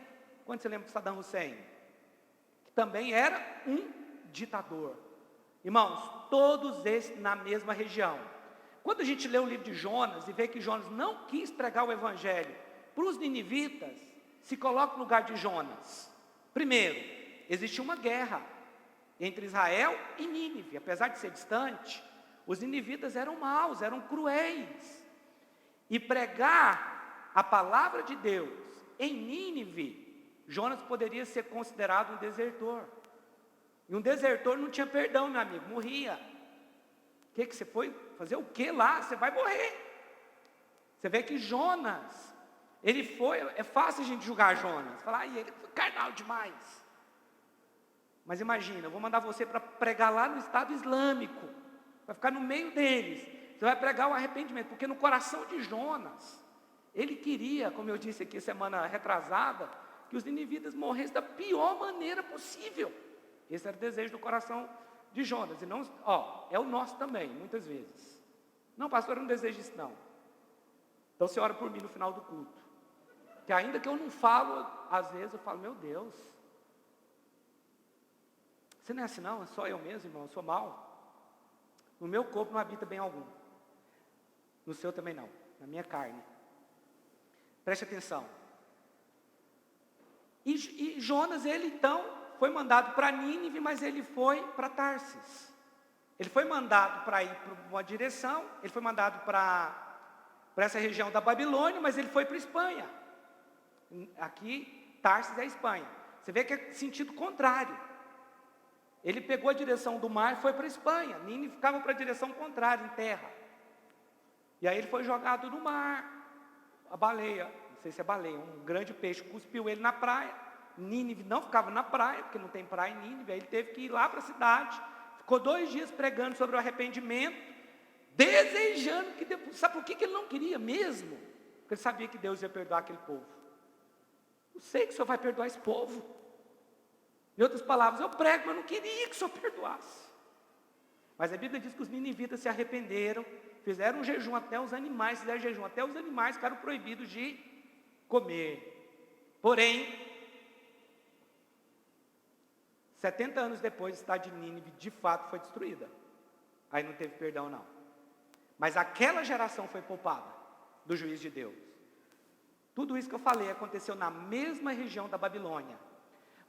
Quando você lembra de Saddam Hussein? Que também era um ditador. Irmãos, todos esses na mesma região. Quando a gente lê o livro de Jonas e vê que Jonas não quis pregar o evangelho para os ninivitas, se coloca no lugar de Jonas. Primeiro, existia uma guerra entre Israel e Nínive. Apesar de ser distante, os ninivitas eram maus, eram cruéis. E pregar a palavra de Deus em Nínive, Jonas poderia ser considerado um desertor. E um desertor não tinha perdão, meu amigo, morria. O que você foi fazer? O que lá? Você vai morrer. Você vê que Jonas, ele foi, é fácil a gente julgar Jonas, falar, ele foi carnal demais. Mas imagina, eu vou mandar você para pregar lá no Estado Islâmico, vai ficar no meio deles, você vai pregar o arrependimento, porque no coração de Jonas, ele queria, como eu disse aqui semana retrasada, que os ninivitas morressem da pior maneira possível. Esse era o desejo do coração de Jonas. E não, é o nosso também, muitas vezes. Não, pastor, eu não desejo isso não. Então você ora por mim no final do culto. Que ainda que eu não falo, às vezes eu falo, meu Deus, você não é assim não, é só eu mesmo, irmão, eu sou mau. No meu corpo não habita bem algum. No seu também não, na minha carne. Preste atenção. E Jonas, ele então foi mandado para Nínive, mas ele foi para Tarsis. Ele foi mandado para ir para uma direção, ele foi mandado para essa região da Babilônia, mas ele foi para a Espanha. Aqui, Tarsis é a Espanha. Você vê que é sentido contrário. Ele pegou a direção do mar e foi para a Espanha. Nínive ficava para a direção contrária, em terra. E aí ele foi jogado no mar. A baleia, não sei se é baleia, um grande peixe cuspiu ele na praia. Nínive não ficava na praia, porque não tem praia em Nínive. Aí ele teve que ir lá para a cidade. Ficou 2 dias pregando sobre o arrependimento, desejando que Deus... Sabe por que ele não queria mesmo? Porque ele sabia que Deus ia perdoar aquele povo. Eu sei que o Senhor vai perdoar esse povo. Em outras palavras, eu prego, mas não queria que o Senhor perdoasse. Mas a Bíblia diz que os ninivitas se arrependeram, fizeram um jejum até os animais, fizeram jejum até os animais ficaram proibidos de comer. Porém, 70 anos depois, a cidade de Nínive de fato foi destruída. Aí não teve perdão não. Mas aquela geração foi poupada do juízo de Deus. Tudo isso que eu falei aconteceu na mesma região da Babilônia.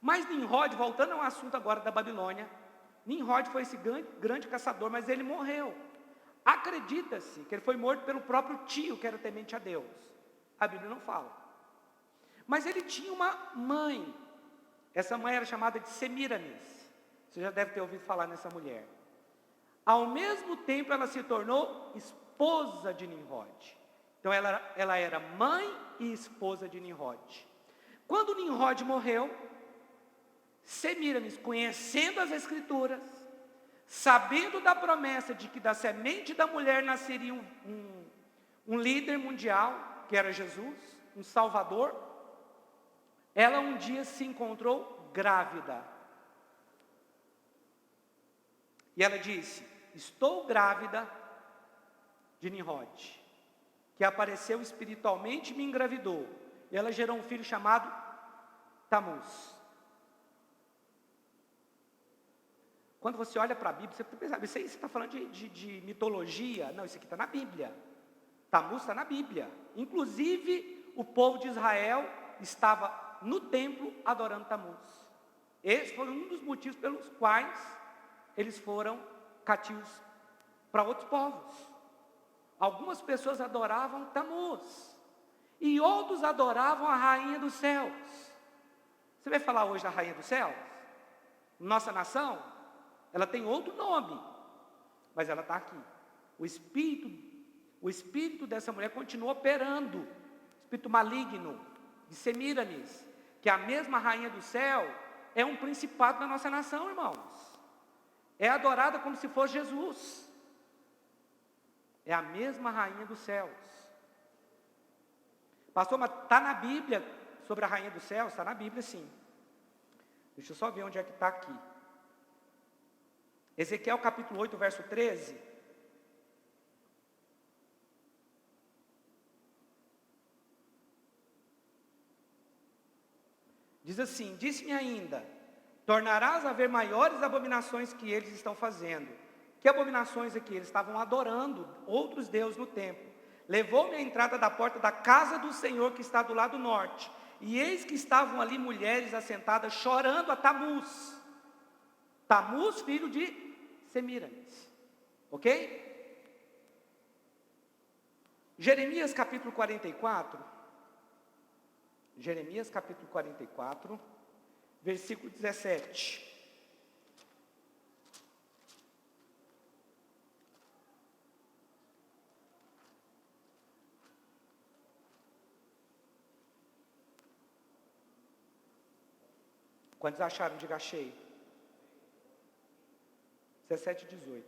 Mas Nimrod, voltando ao assunto agora da Babilônia, Nimrod foi esse grande caçador, mas ele morreu. Acredita-se que ele foi morto pelo próprio tio, que era temente a Deus. A Bíblia não fala. Mas ele tinha uma mãe. Essa mãe era chamada de Semíramis. Você já deve ter ouvido falar nessa mulher. Ao mesmo tempo, ela se tornou esposa de Nimrod. Então, ela era mãe e esposa de Nimrod. Quando Nimrod morreu, Semíramis, conhecendo as Escrituras, sabendo da promessa de que da semente da mulher nasceria um líder mundial, que era Jesus, um Salvador, ela um dia se encontrou grávida. E ela disse: estou grávida de Nimrod, que apareceu espiritualmente e me engravidou. E ela gerou um filho chamado Tamuz. Quando você olha para a Bíblia, você pensa, isso aí você está falando de mitologia? Não, isso aqui está na Bíblia. Tamuz está na Bíblia. Inclusive, o povo de Israel estava no templo adorando Tamuz. Esse foi um dos motivos pelos quais eles foram cativos para outros povos. Algumas pessoas adoravam Tamuz e outros adoravam a rainha dos céus. Você vai falar hoje da rainha dos céus? Nossa nação, ela tem outro nome, mas ela está aqui. O espírito dessa mulher continua operando, espírito maligno de Semíramis, que é a mesma rainha do céu, é um principado da nossa nação, irmãos. É adorada como se fosse Jesus. É a mesma rainha dos céus. Pastor, mas está na Bíblia sobre a rainha dos céus? Está na Bíblia, sim. Deixa eu só ver onde é que está aqui. Ezequiel capítulo 8, verso 13. Diz assim: disse-me ainda, tornarás a ver maiores abominações que eles estão fazendo. Que abominações aqui? Eles estavam adorando outros deuses no templo. Levou-me à entrada da porta da casa do Senhor, que está do lado norte. E eis que estavam ali mulheres assentadas, chorando a Tamuz. Tamuz, filho de Semíramis. Ok? Jeremias capítulo 44. Jeremias capítulo 44, versículo 17. Quantos acharam? Diga achei. 17 e 18.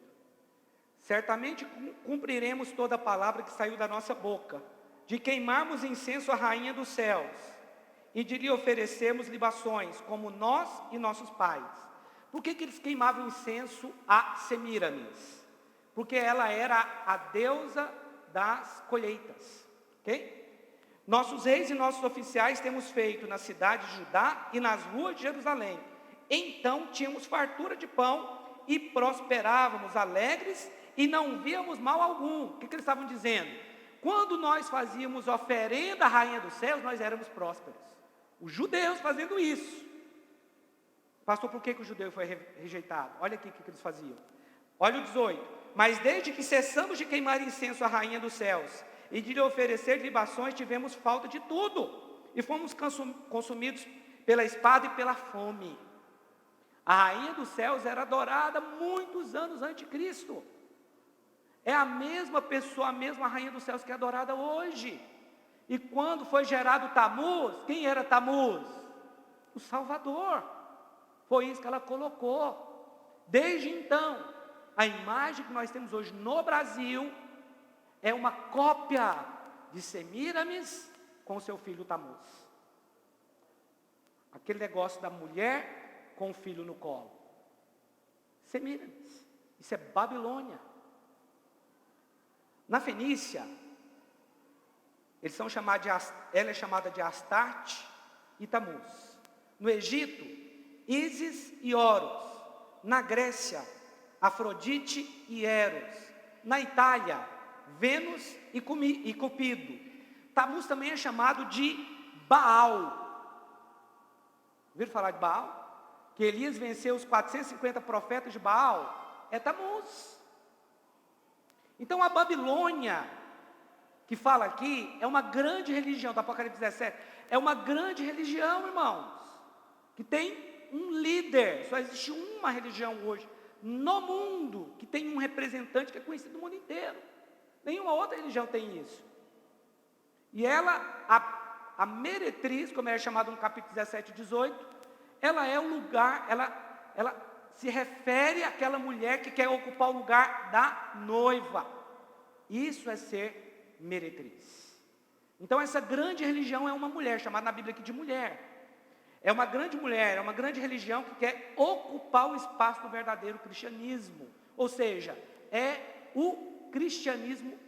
Certamente cumpriremos toda a palavra que saiu da nossa boca, de queimarmos incenso à rainha dos céus, e de lhe oferecermos libações, como nós e nossos pais. Por que eles queimavam incenso a Semíramis? Porque ela era a deusa das colheitas. Ok? Nossos reis e nossos oficiais temos feito na cidade de Judá e nas ruas de Jerusalém. Então tínhamos fartura de pão e prosperávamos alegres e não víamos mal algum. O que eles estavam dizendo? Quando nós fazíamos oferenda à rainha dos céus, nós éramos prósperos. Os judeus fazendo isso. Pastor, por que o judeu foi rejeitado? Olha aqui o que eles faziam. Olha o 18. Mas desde que cessamos de queimar incenso à rainha dos céus e de lhe oferecer libações, tivemos falta de tudo. E fomos consumidos pela espada e pela fome. A rainha dos céus era adorada muitos anos antes de Cristo. É a mesma pessoa, a mesma rainha dos céus que é adorada hoje. E quando foi gerado Tamuz, quem era Tamuz? O Salvador. Foi isso que ela colocou. Desde então, a imagem que nós temos hoje no Brasil é uma cópia de Semíramis com seu filho Tamuz. Aquele negócio da mulher com o filho no colo. Semíramis. Isso é Babilônia. Na Fenícia, ela é chamada de Astarte e Tamuz. No Egito, Ísis e Horus. Na Grécia, Afrodite e Eros. Na Itália, Vênus e Cupido. Tamuz também é chamado de Baal. Ouviram falar de Baal? Que Elias venceu os 450 profetas de Baal. É Tamuz. Então a Babilônia, que fala aqui, é uma grande religião, do Apocalipse 17. É uma grande religião, irmãos. Que tem um líder. Só existe uma religião hoje no mundo que tem um representante que é conhecido no mundo inteiro. Nenhuma outra religião tem isso. E ela, a meretriz, como é chamada no capítulo 17 e 18, ela é o lugar, ela se refere àquela mulher que quer ocupar o lugar da noiva. Isso é ser meretriz. Então essa grande religião é uma mulher, chamada na Bíblia aqui de mulher. É uma grande mulher, é uma grande religião que quer ocupar o espaço do verdadeiro cristianismo. Ou seja, é o cristianismo,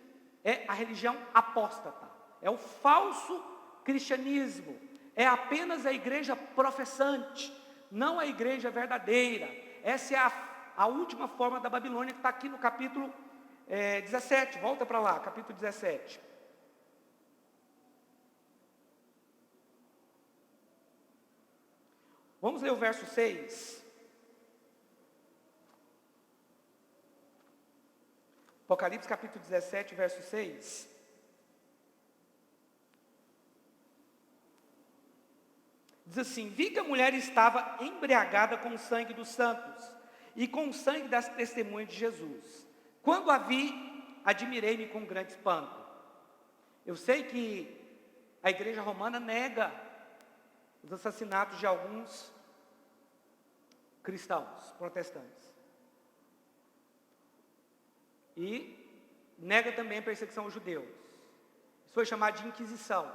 é a religião apóstata. É o falso cristianismo. É apenas a igreja professante, não a igreja verdadeira. Essa é a última forma da Babilônia que está aqui no capítulo 17. Volta para lá, capítulo 17. Vamos ler o verso 6. Apocalipse capítulo 17, verso 6. Diz assim: vi que a mulher estava embriagada com o sangue dos santos e com o sangue das testemunhas de Jesus. Quando a vi, admirei-me com grande espanto. Eu sei que a igreja romana nega os assassinatos de alguns cristãos, protestantes. E nega também a perseguição aos judeus. Isso foi chamado de Inquisição.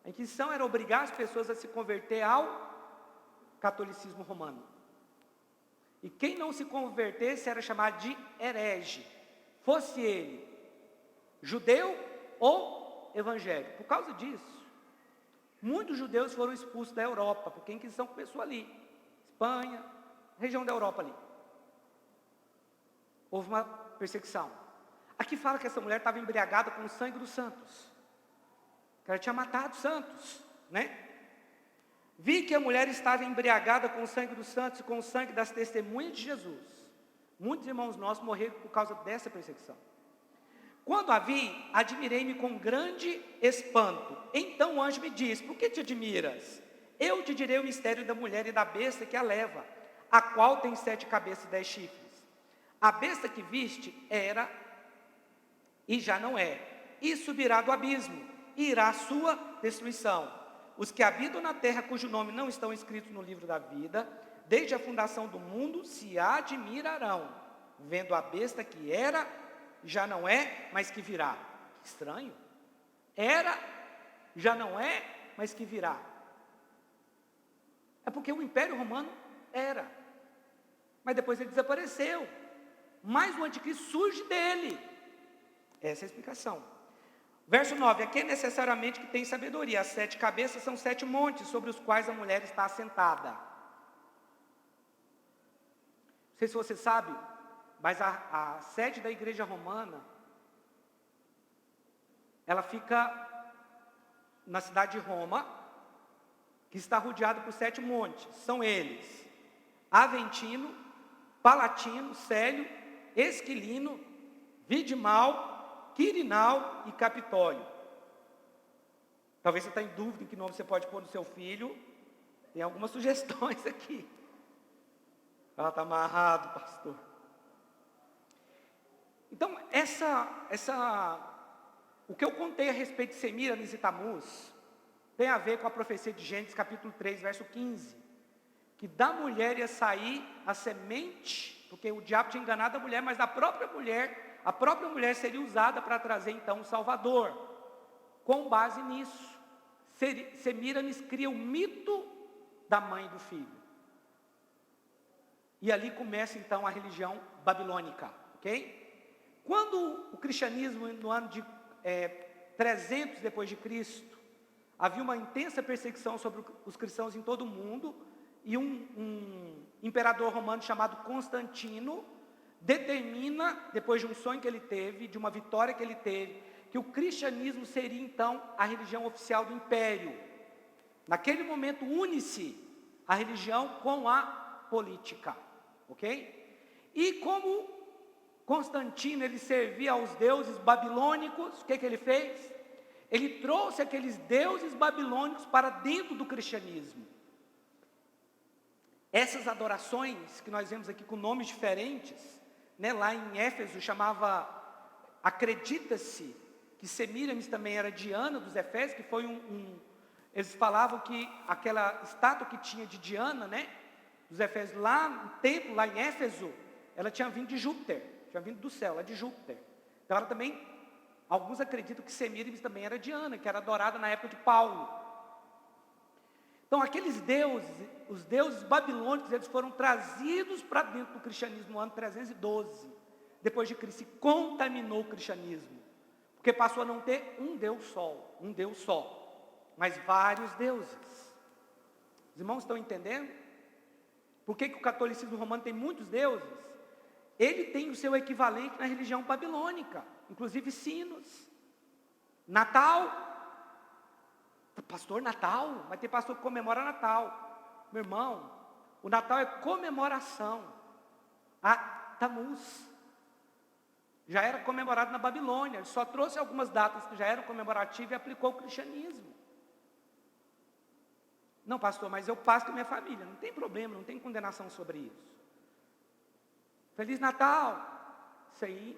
A Inquisição era obrigar as pessoas a se converter ao catolicismo romano. E quem não se convertesse era chamado de herege, fosse ele judeu ou evangélico. Por causa disso, muitos judeus foram expulsos da Europa, porque a Inquisição começou ali, Espanha, região da Europa ali. Houve uma perseguição. Aqui fala que essa mulher estava embriagada com o sangue dos santos, que ela tinha matado santos, né? Vi que a mulher estava embriagada com o sangue dos santos e com o sangue das testemunhas de Jesus. Muitos irmãos nossos morreram por causa dessa perseguição. Quando a vi, admirei-me com grande espanto. Então o anjo me disse: por que te admiras? Eu te direi o mistério da mulher e da besta que a leva, a qual tem 7 cabeças e 10 chifres. A besta que viste era e já não é, e subirá do abismo, e irá à sua destruição. Os que habitam na terra, cujo nome não estão escritos no livro da vida, desde a fundação do mundo, se admirarão, vendo a besta que era, já não é, mas que virá. Que estranho. Era, já não é, mas que virá. É porque o Império Romano era, mas depois ele desapareceu. Mas o anticristo surge dele. Essa é a explicação. Verso 9, aqui é necessariamente que tem sabedoria. As 7 cabeças são 7 montes sobre os quais a mulher está assentada. Não sei se você sabe, mas a sede da igreja romana, ela fica na cidade de Roma, que está rodeada por 7 montes. São eles: Aventino, Palatino, Célio, Esquilino, Vidimal, Quirinal e Capitólio. Talvez você está em dúvida em que nome você pode pôr no seu filho. Tem algumas sugestões aqui. Ela está amarrado, pastor. Então, o que eu contei a respeito de Semíramis e Tamuz tem a ver com a profecia de Gênesis capítulo 3, verso 15. Que da mulher ia sair a semente, porque o diabo tinha enganado a mulher, mas a própria mulher seria usada para trazer então o Salvador. Com base nisso, Semíramis cria o mito da mãe do filho. E ali começa então a religião babilônica, ok? Quando o cristianismo, no ano de 300 depois de Cristo, havia uma intensa perseguição sobre os cristãos em todo o mundo, e um imperador romano chamado Constantino determina, depois de um sonho que ele teve, de uma vitória que ele teve, que o cristianismo seria então a religião oficial do império. Naquele momento une-se a religião com a política, ok? E como Constantino ele servia aos deuses babilônicos, o que ele fez? Ele trouxe aqueles deuses babilônicos para dentro do cristianismo. Essas adorações que nós vemos aqui com nomes diferentes, né, lá em Éfeso chamava, acredita-se que Semíramis também era Diana dos Efésios, que foi eles falavam que aquela estátua que tinha de Diana, né, dos Efésios, lá no templo, lá em Éfeso, ela tinha vindo de Júpiter, tinha vindo do céu, lá de Júpiter. Então ela também, alguns acreditam que Semíramis também era Diana, que era adorada na época de Paulo. Então aqueles deuses, os deuses babilônicos, eles foram trazidos para dentro do cristianismo no ano 312, depois de Cristo, e contaminou o cristianismo, porque passou a não ter um Deus só, mas vários deuses. Os irmãos estão entendendo? Por que o catolicismo romano tem muitos deuses? Ele tem o seu equivalente na religião babilônica, inclusive sinos, Natal. Pastor, Natal? Vai ter pastor que comemora Natal. Meu irmão, o Natal é comemoração a Tamuz. Já era comemorado na Babilônia. Ele só trouxe algumas datas que já eram comemorativas e aplicou o cristianismo. Não, pastor, mas eu passo com a minha família. Não tem problema, não tem condenação sobre isso. Feliz Natal. Isso aí.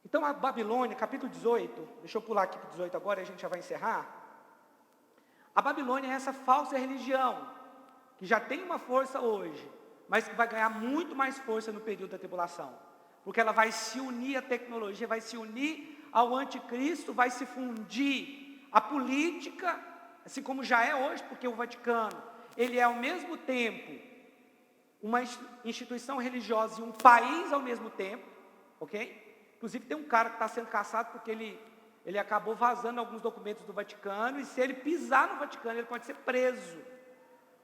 Então a Babilônia, capítulo 18, deixa eu pular aqui para o 18 agora e a gente já vai encerrar. A Babilônia é essa falsa religião, que já tem uma força hoje, mas que vai ganhar muito mais força no período da tribulação. Porque ela vai se unir à tecnologia, vai se unir ao anticristo, vai se fundir à política, assim como já é hoje, porque o Vaticano, ele é ao mesmo tempo uma instituição religiosa e um país ao mesmo tempo, ok? Inclusive tem um cara que está sendo caçado porque ele acabou vazando alguns documentos do Vaticano, e se ele pisar no Vaticano, ele pode ser preso.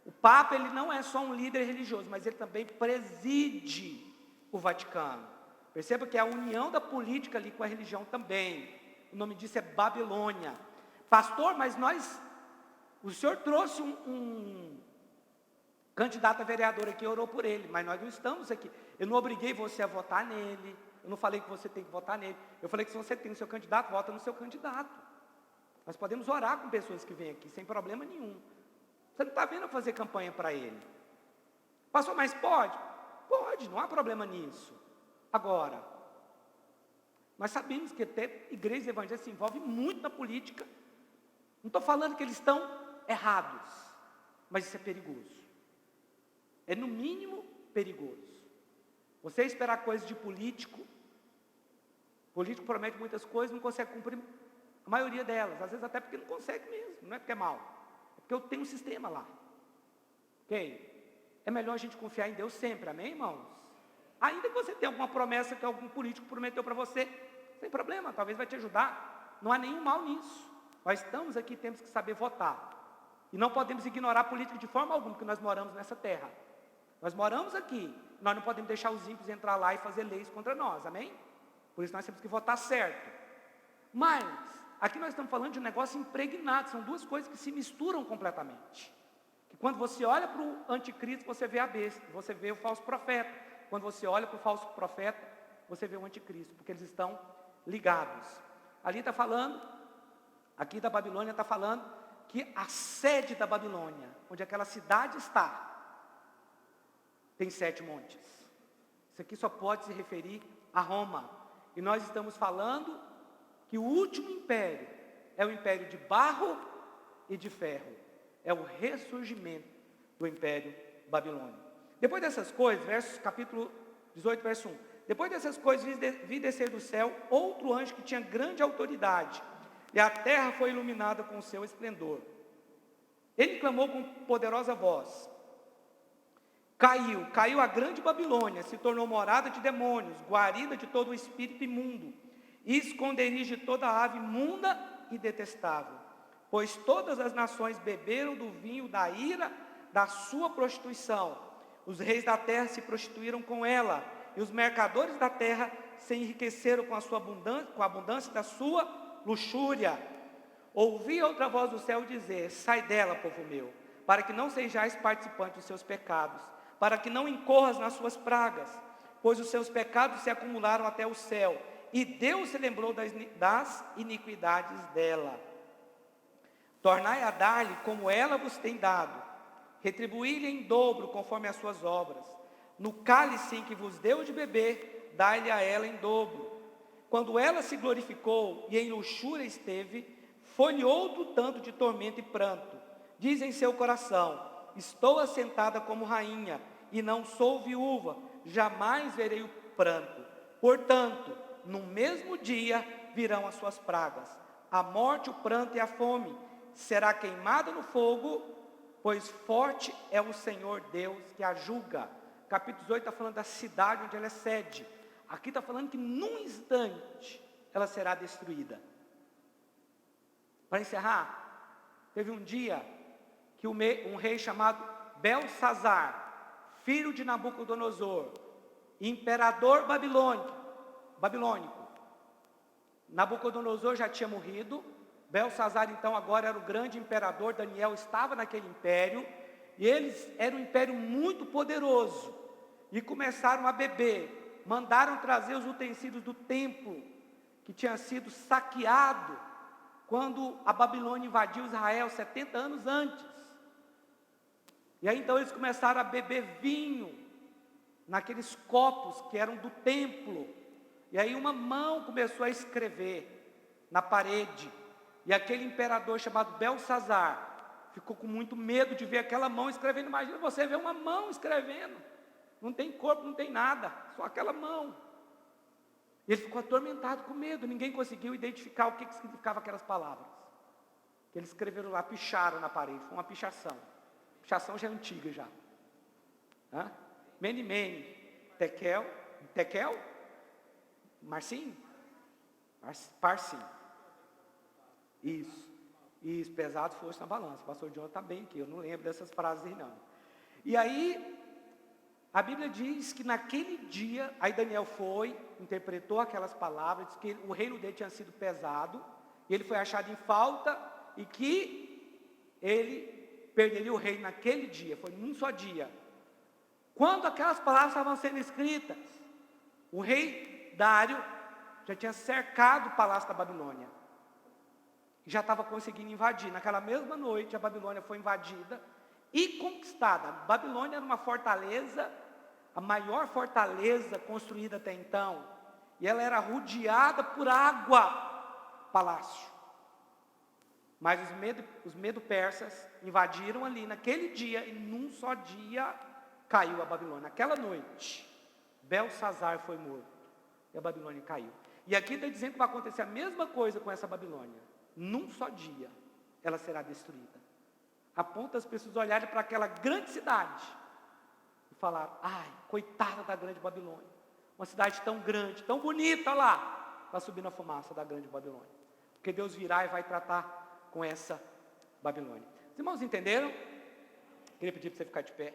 O Papa, ele não é só um líder religioso, mas ele também preside o Vaticano. Perceba que é a união da política ali com a religião também. O nome disso é Babilônia. Pastor, mas o senhor trouxe um candidato a vereador aqui, orou por ele, mas nós não estamos aqui. Eu não obriguei você a votar nele. Eu não falei que você tem que votar nele. Eu falei que se você tem o seu candidato, vota no seu candidato. Nós podemos orar com pessoas que vêm aqui, sem problema nenhum. Você não está vendo eu fazer campanha para ele. Pastor, mas pode? Pode, não há problema nisso. Agora, nós sabemos que até igrejas evangélicas se envolvem muito na política. Não estou falando que eles estão errados, mas isso é perigoso. É no mínimo perigoso. Você esperar coisas de político promete muitas coisas, não consegue cumprir a maioria delas, às vezes até porque não consegue mesmo, não é porque é mal, é porque eu tenho um sistema lá, ok? É melhor a gente confiar em Deus sempre, amém, irmãos? Ainda que você tenha alguma promessa que algum político prometeu para você, sem problema, talvez vai te ajudar, não há nenhum mal nisso. Nós estamos aqui, temos que saber votar, e não podemos ignorar a política de forma alguma, porque nós moramos nessa terra, nós moramos aqui, nós não podemos deixar os ímpios entrar lá e fazer leis contra nós, amém? Por isso nós temos que votar certo. Mas, aqui nós estamos falando de um negócio impregnado, são duas coisas que se misturam completamente. Que quando você olha para o anticristo, você vê a besta, você vê o falso profeta. Quando você olha para o falso profeta, você vê o anticristo, porque eles estão ligados. Ali está falando, aqui da Babilônia está falando, que a sede da Babilônia, onde aquela cidade está, tem 7 montes. Isso aqui só pode se referir a Roma. E nós estamos falando que o último império é o império de barro e de ferro. É o ressurgimento do império babilônico. Depois dessas coisas, capítulo 18, verso 1. Depois dessas coisas, vi descer do céu outro anjo que tinha grande autoridade, e a terra foi iluminada com o seu esplendor. Ele clamou com poderosa voz. Caiu a grande Babilônia, se tornou morada de demônios, guarida de todo o espírito imundo, e esconderijo de toda ave imunda e detestável. Pois todas as nações beberam do vinho da ira da sua prostituição. Os reis da terra se prostituíram com ela, e os mercadores da terra se enriqueceram com a abundância da sua luxúria. Ouvi outra voz do céu dizer: sai dela, povo meu, para que não sejais participantes dos seus pecados, para que não incorras nas suas pragas, pois os seus pecados se acumularam até o céu, e Deus se lembrou das iniquidades dela. Tornai a dar-lhe como ela vos tem dado, retribuí-lhe em dobro conforme as suas obras. No cálice em que vos deu de beber, dai-lhe a ela em dobro. Quando ela se glorificou e em luxúria esteve, folheou do tanto de tormento e pranto. Diz em seu coração: estou assentada como rainha, e não sou viúva, jamais verei o pranto. Portanto, no mesmo dia virão as suas pragas, a morte, o pranto e a fome. Será queimada no fogo, pois forte é o Senhor Deus que a julga. Capítulo 18 está falando da cidade onde ela é sede. Aqui está falando que num instante ela será destruída. Para encerrar, teve um dia que um rei chamado Belsazar, filho de Nabucodonosor, imperador babilônico. Nabucodonosor já tinha morrido. Belsazar então agora era o grande imperador. Daniel estava naquele império, e eles eram um império muito poderoso, e começaram a beber. Mandaram trazer os utensílios do templo, que tinha sido saqueado quando a Babilônia invadiu Israel 70 anos antes. E aí então eles começaram a beber vinho naqueles copos que eram do templo. E aí uma mão começou a escrever na parede, e aquele imperador chamado Belsazar ficou com muito medo de ver aquela mão escrevendo. Imagina você ver uma mão escrevendo, não tem corpo, não tem nada, só aquela mão. E ele ficou atormentado com medo. Ninguém conseguiu identificar o que significavam aquelas palavras que eles escreveram lá, picharam na parede. Foi uma pichação. Pichação já é antiga já. Mene, mene, tekel, Marcinho? Parsim. Isso, pesado, força na balança. O pastor John está bem aqui, eu não lembro dessas frases aí não. E aí, a Bíblia diz que naquele dia, aí Daniel foi, interpretou aquelas palavras, diz que o reino dele tinha sido pesado, e ele foi achado em falta, e que ele perderia o reino naquele dia, foi num só dia. Quando aquelas palavras estavam sendo escritas, o rei Dário já tinha cercado o palácio da Babilônia, e já estava conseguindo invadir. Naquela mesma noite, a Babilônia foi invadida e conquistada. A Babilônia era uma fortaleza, a maior fortaleza construída até então, e ela era rodeada por água, palácio. Mas os medo-persas invadiram ali naquele dia, e num só dia caiu a Babilônia. Naquela noite, Belsazar foi morto, e a Babilônia caiu. E aqui está dizendo que vai acontecer a mesma coisa com essa Babilônia. Num só dia, ela será destruída. A ponto das pessoas olharem para aquela grande cidade e falar: ai, coitada da grande Babilônia. Uma cidade tão grande, tão bonita lá, vai subir na fumaça da grande Babilônia. Porque Deus virá e vai tratar com essa Babilônia. Os irmãos entenderam? Queria pedir para você ficar de pé.